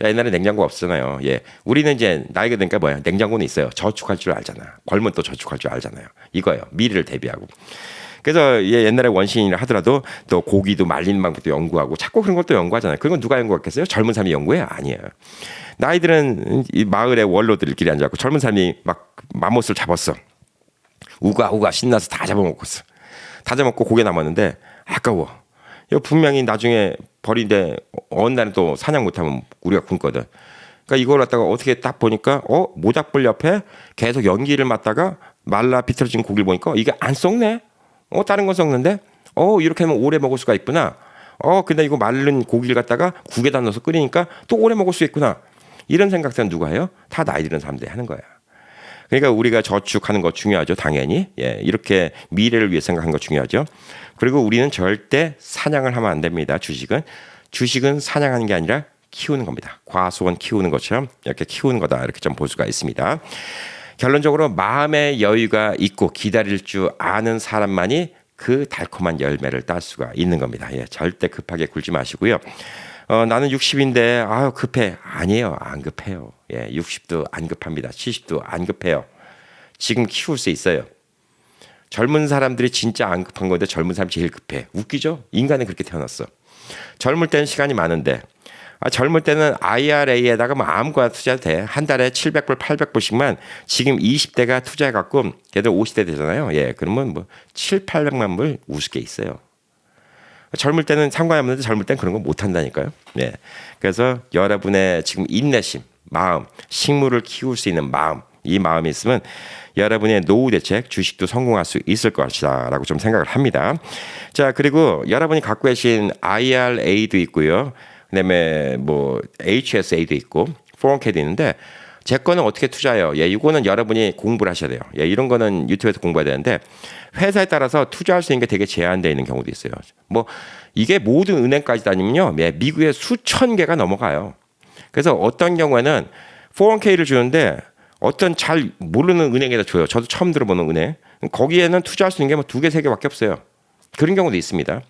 옛날에 냉장고 없잖아요. 예, 우리는 이제 나이가 드니까 뭐야? 냉장고는 있어요. 저축할 줄 알잖아. 벌면 또 저축할 줄 알잖아요. 이거예요. 미래를 대비하고. 그래서 옛날에 원시인이라 하더라도 또 고기도 말리는 방법도 연구하고 자꾸 그런 것도 연구하잖아요. 그런 건 누가 연구했겠어요? 젊은 사람이 연구해요? 아니에요. 나이들은 이 마을의 원로들끼리 앉아갖고 젊은 사람이 막 맘못을 잡았어. 우가 신나서 다 잡아먹었어. 다 잡아먹고 고개 남았는데 아까워. 이거 분명히 나중에 버리는데 어느 날은 또 사냥 못하면 우리가 굶거든. 그러니까 이걸 갖다가 어떻게 딱 보니까 모닥불 옆에 계속 연기를 맡다가 말라 비틀어진 고기를 보니까 이게 안 썩네. 다른 건 썩는데 이렇게 하면 오래 먹을 수가 있구나. 근데 이거 마른 고기를 갖다가 국에다 넣어서 끓이니까 또 오래 먹을 수 있구나. 이런 생각들은 누가 해요? 다 나이 드는 사람들이 하는 거야. 그러니까 우리가 저축하는 거 중요하죠. 당연히. 예, 이렇게 미래를 위해 생각하는 거 중요하죠. 그리고 우리는 절대 사냥을 하면 안 됩니다. 주식은 사냥하는 게 아니라 키우는 겁니다. 과수원 키우는 것처럼 이렇게 키우는 거다. 이렇게 좀 볼 수가 있습니다. 결론적으로 마음의 여유가 있고 기다릴 줄 아는 사람만이 그 달콤한 열매를 딸 수가 있는 겁니다. 예, 절대 급하게 굴지 마시고요. 나는 60인데 급해. 아니에요. 안 급해요. 예, 60도 안 급합니다. 70도 안 급해요. 지금 키울 수 있어요. 젊은 사람들이 진짜 안 급한 건데 젊은 사람이 제일 급해. 웃기죠? 인간은 그렇게 태어났어. 젊을 때는 시간이 많은데 젊을 때는 IRA에다가 뭐 아무거나 투자도 돼. 한 달에 700불, 800불씩만 지금 20대가 투자해갖고 걔들 50대 되잖아요. 예, 그러면 뭐 7, 800만 불 우습게 있어요. 젊을 때는 상관이 없는데 젊을 때는 그런 거 못한다니까요. 예. 그래서 여러분의 지금 인내심, 마음, 식물을 키울 수 있는 마음, 이 마음이 있으면 여러분의 노후 대책 주식도 성공할 수 있을 것이다라고 좀 생각을 합니다. 자, 그리고 여러분이 갖고 계신 IRA도 있고요. 그다음에 뭐 HSA도 있고 401k도 있는데 제 거는 어떻게 투자해요? 예, 이거는 여러분이 공부를 하셔야 돼요. 예, 이런 거는 유튜브에서 공부해야 되는데 회사에 따라서 투자할 수 있는 게 되게 제한되어 있는 경우도 있어요. 뭐 이게 모든 은행까지 다니면요, 예, 미국에 수천 개가 넘어가요. 그래서 어떤 경우에는 401k를 주는데 어떤 잘 모르는 은행에다 줘요. 저도 처음 들어보는 은행. 거기에는 투자할 수 있는 게 뭐 2개, 3개밖에 없어요. 그런 경우도 있습니다.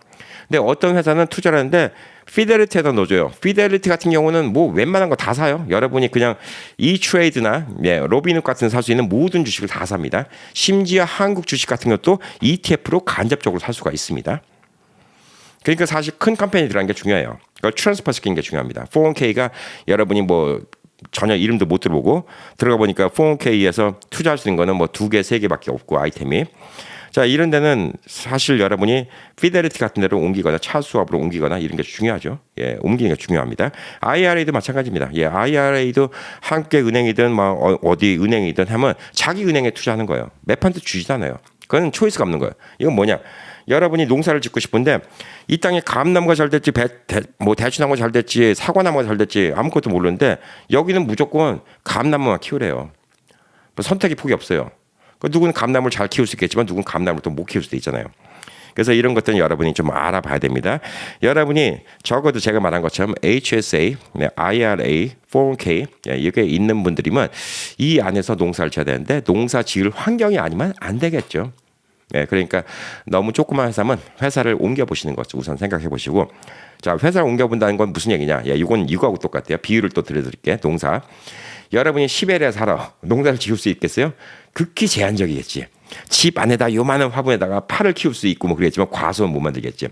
근데 어떤 회사는 투자를 하는데 피델리티에다 넣어줘요. 피델리티 같은 경우는 뭐 웬만한 거 다 사요. 여러분이 그냥 이트레이드나 로빈훗 같은 살 수 있는 모든 주식을 다 삽니다. 심지어 한국 주식 같은 것도 ETF로 간접적으로 살 수가 있습니다. 그러니까 사실 큰 컴퍼니 들어가는 게 중요해요. 그걸 트랜스퍼 시키는 게 중요합니다. 401k가 여러분이 뭐 전혀 이름도 못 들어보고 들어가 보니까 401k에서 투자할 수 있는 거는 뭐 2개, 3개밖에 없고 아이템이. 자, 이런 데는 사실 여러분이 피델리티 같은 데로 옮기거나 차수업으로 옮기거나 이런 게 중요하죠. 예, 옮기는 게 중요합니다. IRA도 마찬가지입니다. 예, IRA도 한국의 은행이든 뭐 어디 은행이든 하면 자기 은행에 투자하는 거예요. 매판도 주지잖아요. 그건 초이스가 없는 거예요. 이건 뭐냐? 여러분이 농사를 짓고 싶은데 이 땅에 감나무가 잘 됐지, 뭐 대추나무가 잘 됐지, 사과나무가 잘 됐지 아무것도 모르는데 여기는 무조건 감나무만 키우래요. 뭐 선택의 폭이 없어요. 누구는 감나무를 잘 키울 수 있겠지만 누구는 감나무를 또 못 키울 수도 있잖아요. 그래서 이런 것들은 여러분이 좀 알아봐야 됩니다. 여러분이 적어도 제가 말한 것처럼 HSA, IRA, 401k 이게 있는 분들이면 이 안에서 농사를 지어야 되는데 농사 지을 환경이 아니면 안 되겠죠. 네, 그러니까 너무 조그만 회사면 회사를 옮겨보시는 것 우선 생각해 보시고, 자, 회사를 옮겨본다는 건 무슨 얘기냐? 예, 이건 이거하고 똑같아요. 비유를 또 들려드릴게요. 농사. 여러분이 시베리아 살아 농사를 지을 수 있겠어요? 극히 제한적이겠지. 집 안에다 요만한 화분에다가 파를 키울 수 있고 뭐 그러겠지만 과수원 못 만들겠지.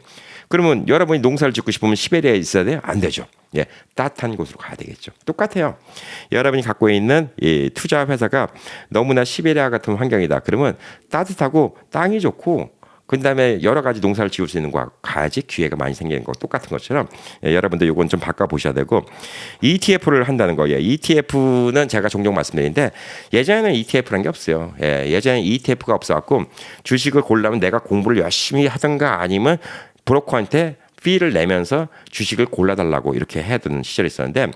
그러면 여러분이 농사를 짓고 싶으면 시베리아에 있어야 돼요? 안 되죠. 예, 따뜻한 곳으로 가야 되겠죠. 똑같아요. 여러분이 갖고 있는 이 투자 회사가 너무나 시베리아 같은 환경이다. 그러면 따뜻하고 땅이 좋고 그다음에 여러 가지 농사를 지을 수 있는 거 가야지 기회가 많이 생기는 거 똑같은 것처럼 여러분들 요건 좀 바꿔 보셔야 되고 ETF를 한다는 거예요. ETF는 제가 종종 말씀드리는데 예전에는 ETF라는 게 없어요. 예전에 ETF가 없어갖고 주식을 고르려면 내가 공부를 열심히 하든가 아니면 브로커한테 피를 내면서 주식을 골라달라고 이렇게 해야 되는 시절이 있었는데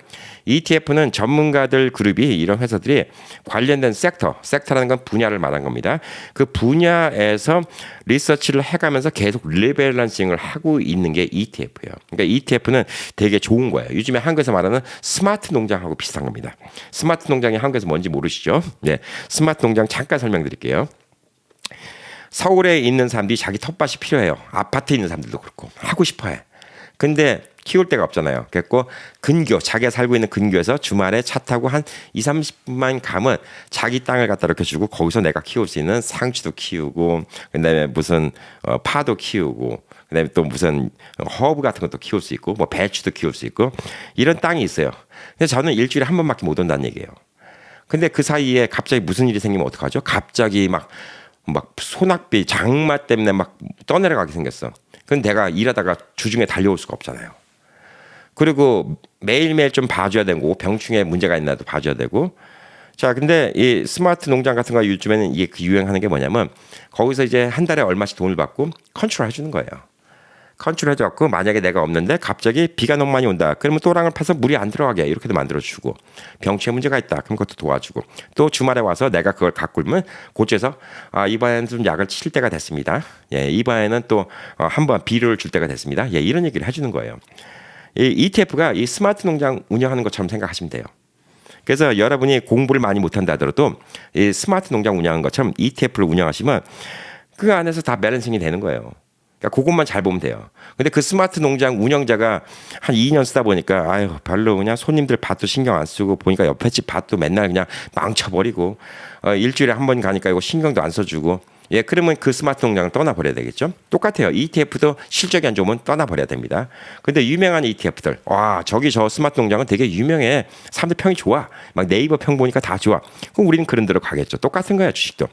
ETF는 전문가들 그룹이 이런 회사들이 관련된 섹터라는 건 분야를 말한 겁니다. 그 분야에서 리서치를 해가면서 계속 리밸런싱을 하고 있는 게 ETF예요. 그러니까 ETF는 되게 좋은 거예요. 요즘에 한국에서 말하는 스마트 농장하고 비슷한 겁니다. 스마트 농장이 한국에서 뭔지 모르시죠? 네, 스마트 농장 잠깐 설명드릴게요. 서울에 있는 사람들이 자기 텃밭이 필요해요. 아파트에 있는 사람들도 그렇고 하고 싶어해. 근데 키울 데가 없잖아요. 그래서 근교, 자기가 살고 있는 근교에서 주말에 차 타고 한 2, 30분만 가면 자기 땅을 갖다 이렇게 주고 거기서 내가 키울 수 있는 상추도 키우고 그다음에 무슨 파도 키우고 그다음에 또 무슨 허브 같은 것도 키울 수 있고 뭐 배추도 키울 수 있고 이런 땅이 있어요. 근데 저는 일주일에 한 번밖에 못 온다는 얘기예요. 근데 그 사이에 갑자기 무슨 일이 생기면 어떡하죠? 갑자기 막 소낙비 장마 때문에 막 떠내려가게 생겼어. 그건 내가 일하다가 주중에 달려올 수가 없잖아요. 그리고 매일매일 좀 봐줘야 되고 병충해 문제가 있나도 봐줘야 되고. 자, 근데 이 스마트 농장 같은 거 요즘에는 이게 유행하는 게 뭐냐면 거기서 이제 한 달에 얼마씩 돈을 받고 컨트롤 해주는 거예요. 컨트롤 해줘갖고 만약에 내가 없는데 갑자기 비가 너무 많이 온다. 그러면 또랑을 파서 물이 안 들어가게 이렇게도 만들어주고 병충해 문제가 있다. 그럼 그것도 도와주고 또 주말에 와서 내가 그걸 갖고 오면 고쳐서 이번에는 좀 약을 칠 때가 됐습니다. 예, 이번에는 또 한번 비료를 줄 때가 됐습니다. 예, 이런 얘기를 해주는 거예요. 이 ETF가 이 스마트 농장 운영하는 것처럼 생각하시면 돼요. 그래서 여러분이 공부를 많이 못한다 하더라도 이 스마트 농장 운영하는 것처럼 ETF를 운영하시면 그 안에서 다 밸런싱이 되는 거예요. 그러니까 그것만 잘 보면 돼요. 근데 그 스마트 농장 운영자가 한 2년 쓰다 보니까 아유 별로 그냥 손님들 밭도 신경 안 쓰고 보니까 옆에 집 밭도 맨날 그냥 망쳐버리고 일주일에 한 번 가니까 이거 신경도 안 써주고 그러면 그 스마트 농장을 떠나버려야 되겠죠. 똑같아요. ETF도 실적이 안 좋으면 떠나버려야 됩니다. 근데 유명한 ETF들 저기 저 스마트 농장은 되게 유명해. 사람들 평이 좋아. 막 네이버 평 보니까 다 좋아. 그럼 우리는 그런 대로 가겠죠. 똑같은 거야 주식도.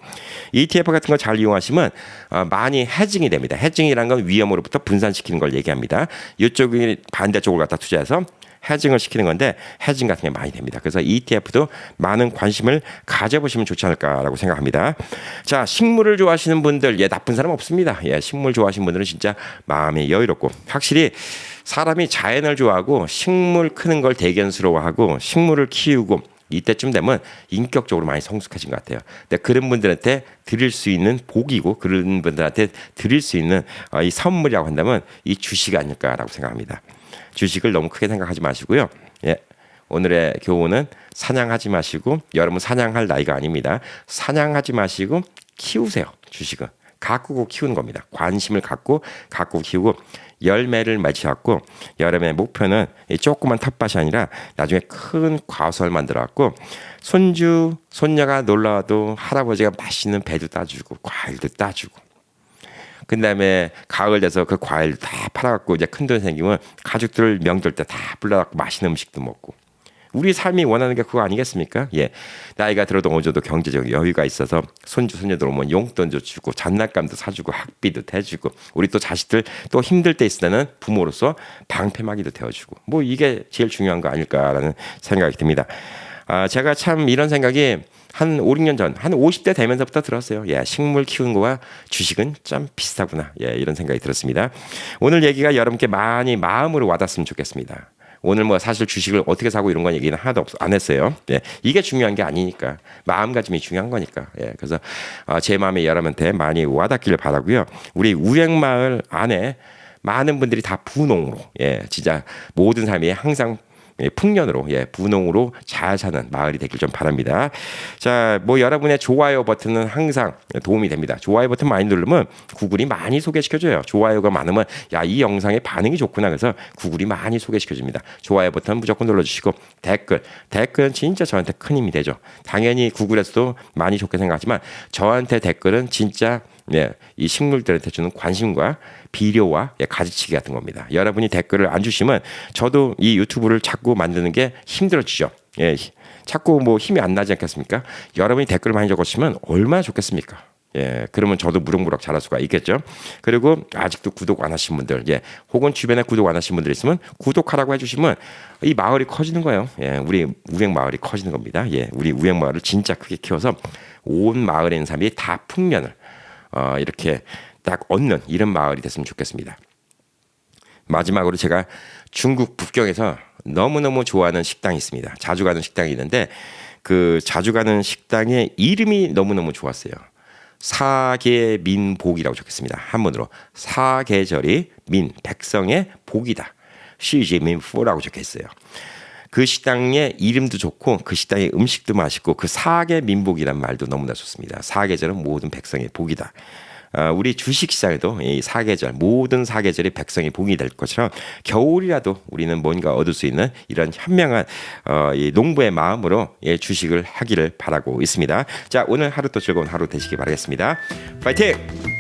ETF 같은 거 잘 이용하시면 많이 해징이 됩니다. 해징이란 건 위험으로부터 분산시키는 걸 얘기합니다. 이쪽이 반대쪽을 갖다 투자해서 해징을 시키는 건데 해징 같은 게 많이 됩니다. 그래서 ETF도 많은 관심을 가져보시면 좋지 않을까라고 생각합니다. 자, 식물을 좋아하시는 분들 나쁜 사람 없습니다. 식물 좋아하시는 분들은 진짜 마음이 여유롭고 확실히 사람이 자연을 좋아하고 식물 크는 걸 대견스러워하고 식물을 키우고 이때쯤 되면 인격적으로 많이 성숙해진 것 같아요. 근데 그런 분들한테 드릴 수 있는 복이고 그런 분들한테 드릴 수 있는 이 선물이라고 한다면 이 주식 아닐까라고 생각합니다. 주식을 너무 크게 생각하지 마시고요. 오늘의 교훈은 사냥하지 마시고 여러분 사냥할 나이가 아닙니다. 사냥하지 마시고 키우세요. 주식은 가꾸고 키우는 겁니다. 관심을 갖고 가꾸고 키우고 열매를 맺혀갖고 여러분의 목표는 조그만 텃밭이 아니라 나중에 큰 과수를 만들어갖고 손주 손녀가 놀러와도 할아버지가 맛있는 배도 따주고 과일도 따주고 그 다음에 가을 돼서 그 과일 다 팔아갖고 이제 큰돈 생기면 가족들 명절 때 다 불러갖고 맛있는 음식도 먹고 우리 삶이 원하는 게 그거 아니겠습니까? 나이가 들어도 어느 정도 경제적 여유가 있어서 손주 손녀들 오면 용돈도 주고 장난감도 사주고 학비도 대주고 우리 또 자식들 또 힘들 때 있을 때는 부모로서 방패막이도 되어주고 뭐 이게 제일 중요한 거 아닐까라는 생각이 듭니다. 제가 참 이런 생각이 한 5, 6년 전, 한 50대 되면서부터 들었어요. 식물 키우는 거와 주식은 좀 비슷하구나. 이런 생각이 들었습니다. 오늘 얘기가 여러분께 많이 마음으로 와닿았으면 좋겠습니다. 오늘 뭐 사실 주식을 어떻게 사고 이런 건 얘기는 하나도 안 했어요. 이게 중요한 게 아니니까. 마음가짐이 중요한 거니까. 그래서 제 마음에 여러분한테 많이 와닿기를 바라고요. 우리 우행마을 안에 많은 분들이 다 부농으로, 진짜 모든 삶이 항상 풍년으로 분홍으로 잘 사는 마을이 되길 좀 바랍니다. 자, 뭐 여러분의 좋아요 버튼은 항상 도움이 됩니다. 좋아요 버튼 많이 누르면 구글이 많이 소개시켜줘요. 좋아요가 많으면 이 영상의 반응이 좋구나 그래서 구글이 많이 소개시켜줍니다. 좋아요 버튼 무조건 눌러주시고 댓글은 진짜 저한테 큰 힘이 되죠. 당연히 구글에서도 많이 좋게 생각하지만 저한테 댓글은 진짜 이 식물들한테 주는 관심과 비료와 가지치기 같은 겁니다. 여러분이 댓글을 안 주시면 저도 이 유튜브를 자꾸 만드는 게 힘들어지죠. 자꾸 뭐 힘이 안 나지 않겠습니까? 여러분이 댓글을 많이 적어주시면 얼마나 좋겠습니까? 그러면 저도 무럭무럭 자랄 수가 있겠죠. 그리고 아직도 구독 안 하신 분들, 혹은 주변에 구독 안 하신 분들 있으면 구독하라고 해주시면 이 마을이 커지는 거예요. 우리 우행 마을이 커지는 겁니다. 우리 우행 마을을 진짜 크게 키워서 온 마을에 있는 사람이 다 풍년을 이렇게 딱 얻는 이런 마을이 됐으면 좋겠습니다. 마지막으로 제가 중국 북경에서 너무너무 좋아하는 식당이 있습니다. 자주 가는 식당이 있는데 그 자주 가는 식당의 이름이 너무너무 좋았어요. 사계민복이라고 적혔습니다. 한문으로 사계절이 민 백성의 복이다. 시제민포라고 적혀있어요. 그 식당의 이름도 좋고 그 식당의 음식도 맛있고 그 사계민복이란 말도 너무나 좋습니다. 사계절은 모든 백성의 복이다. 우리 주식시장에도 이 사계절 모든 사계절이 백성의 복이 될 것처럼 겨울이라도 우리는 뭔가 얻을 수 있는 이런 현명한 이 농부의 마음으로 주식을 하기를 바라고 있습니다. 자, 오늘 하루 또 즐거운 하루 되시기 바라겠습니다. 파이팅!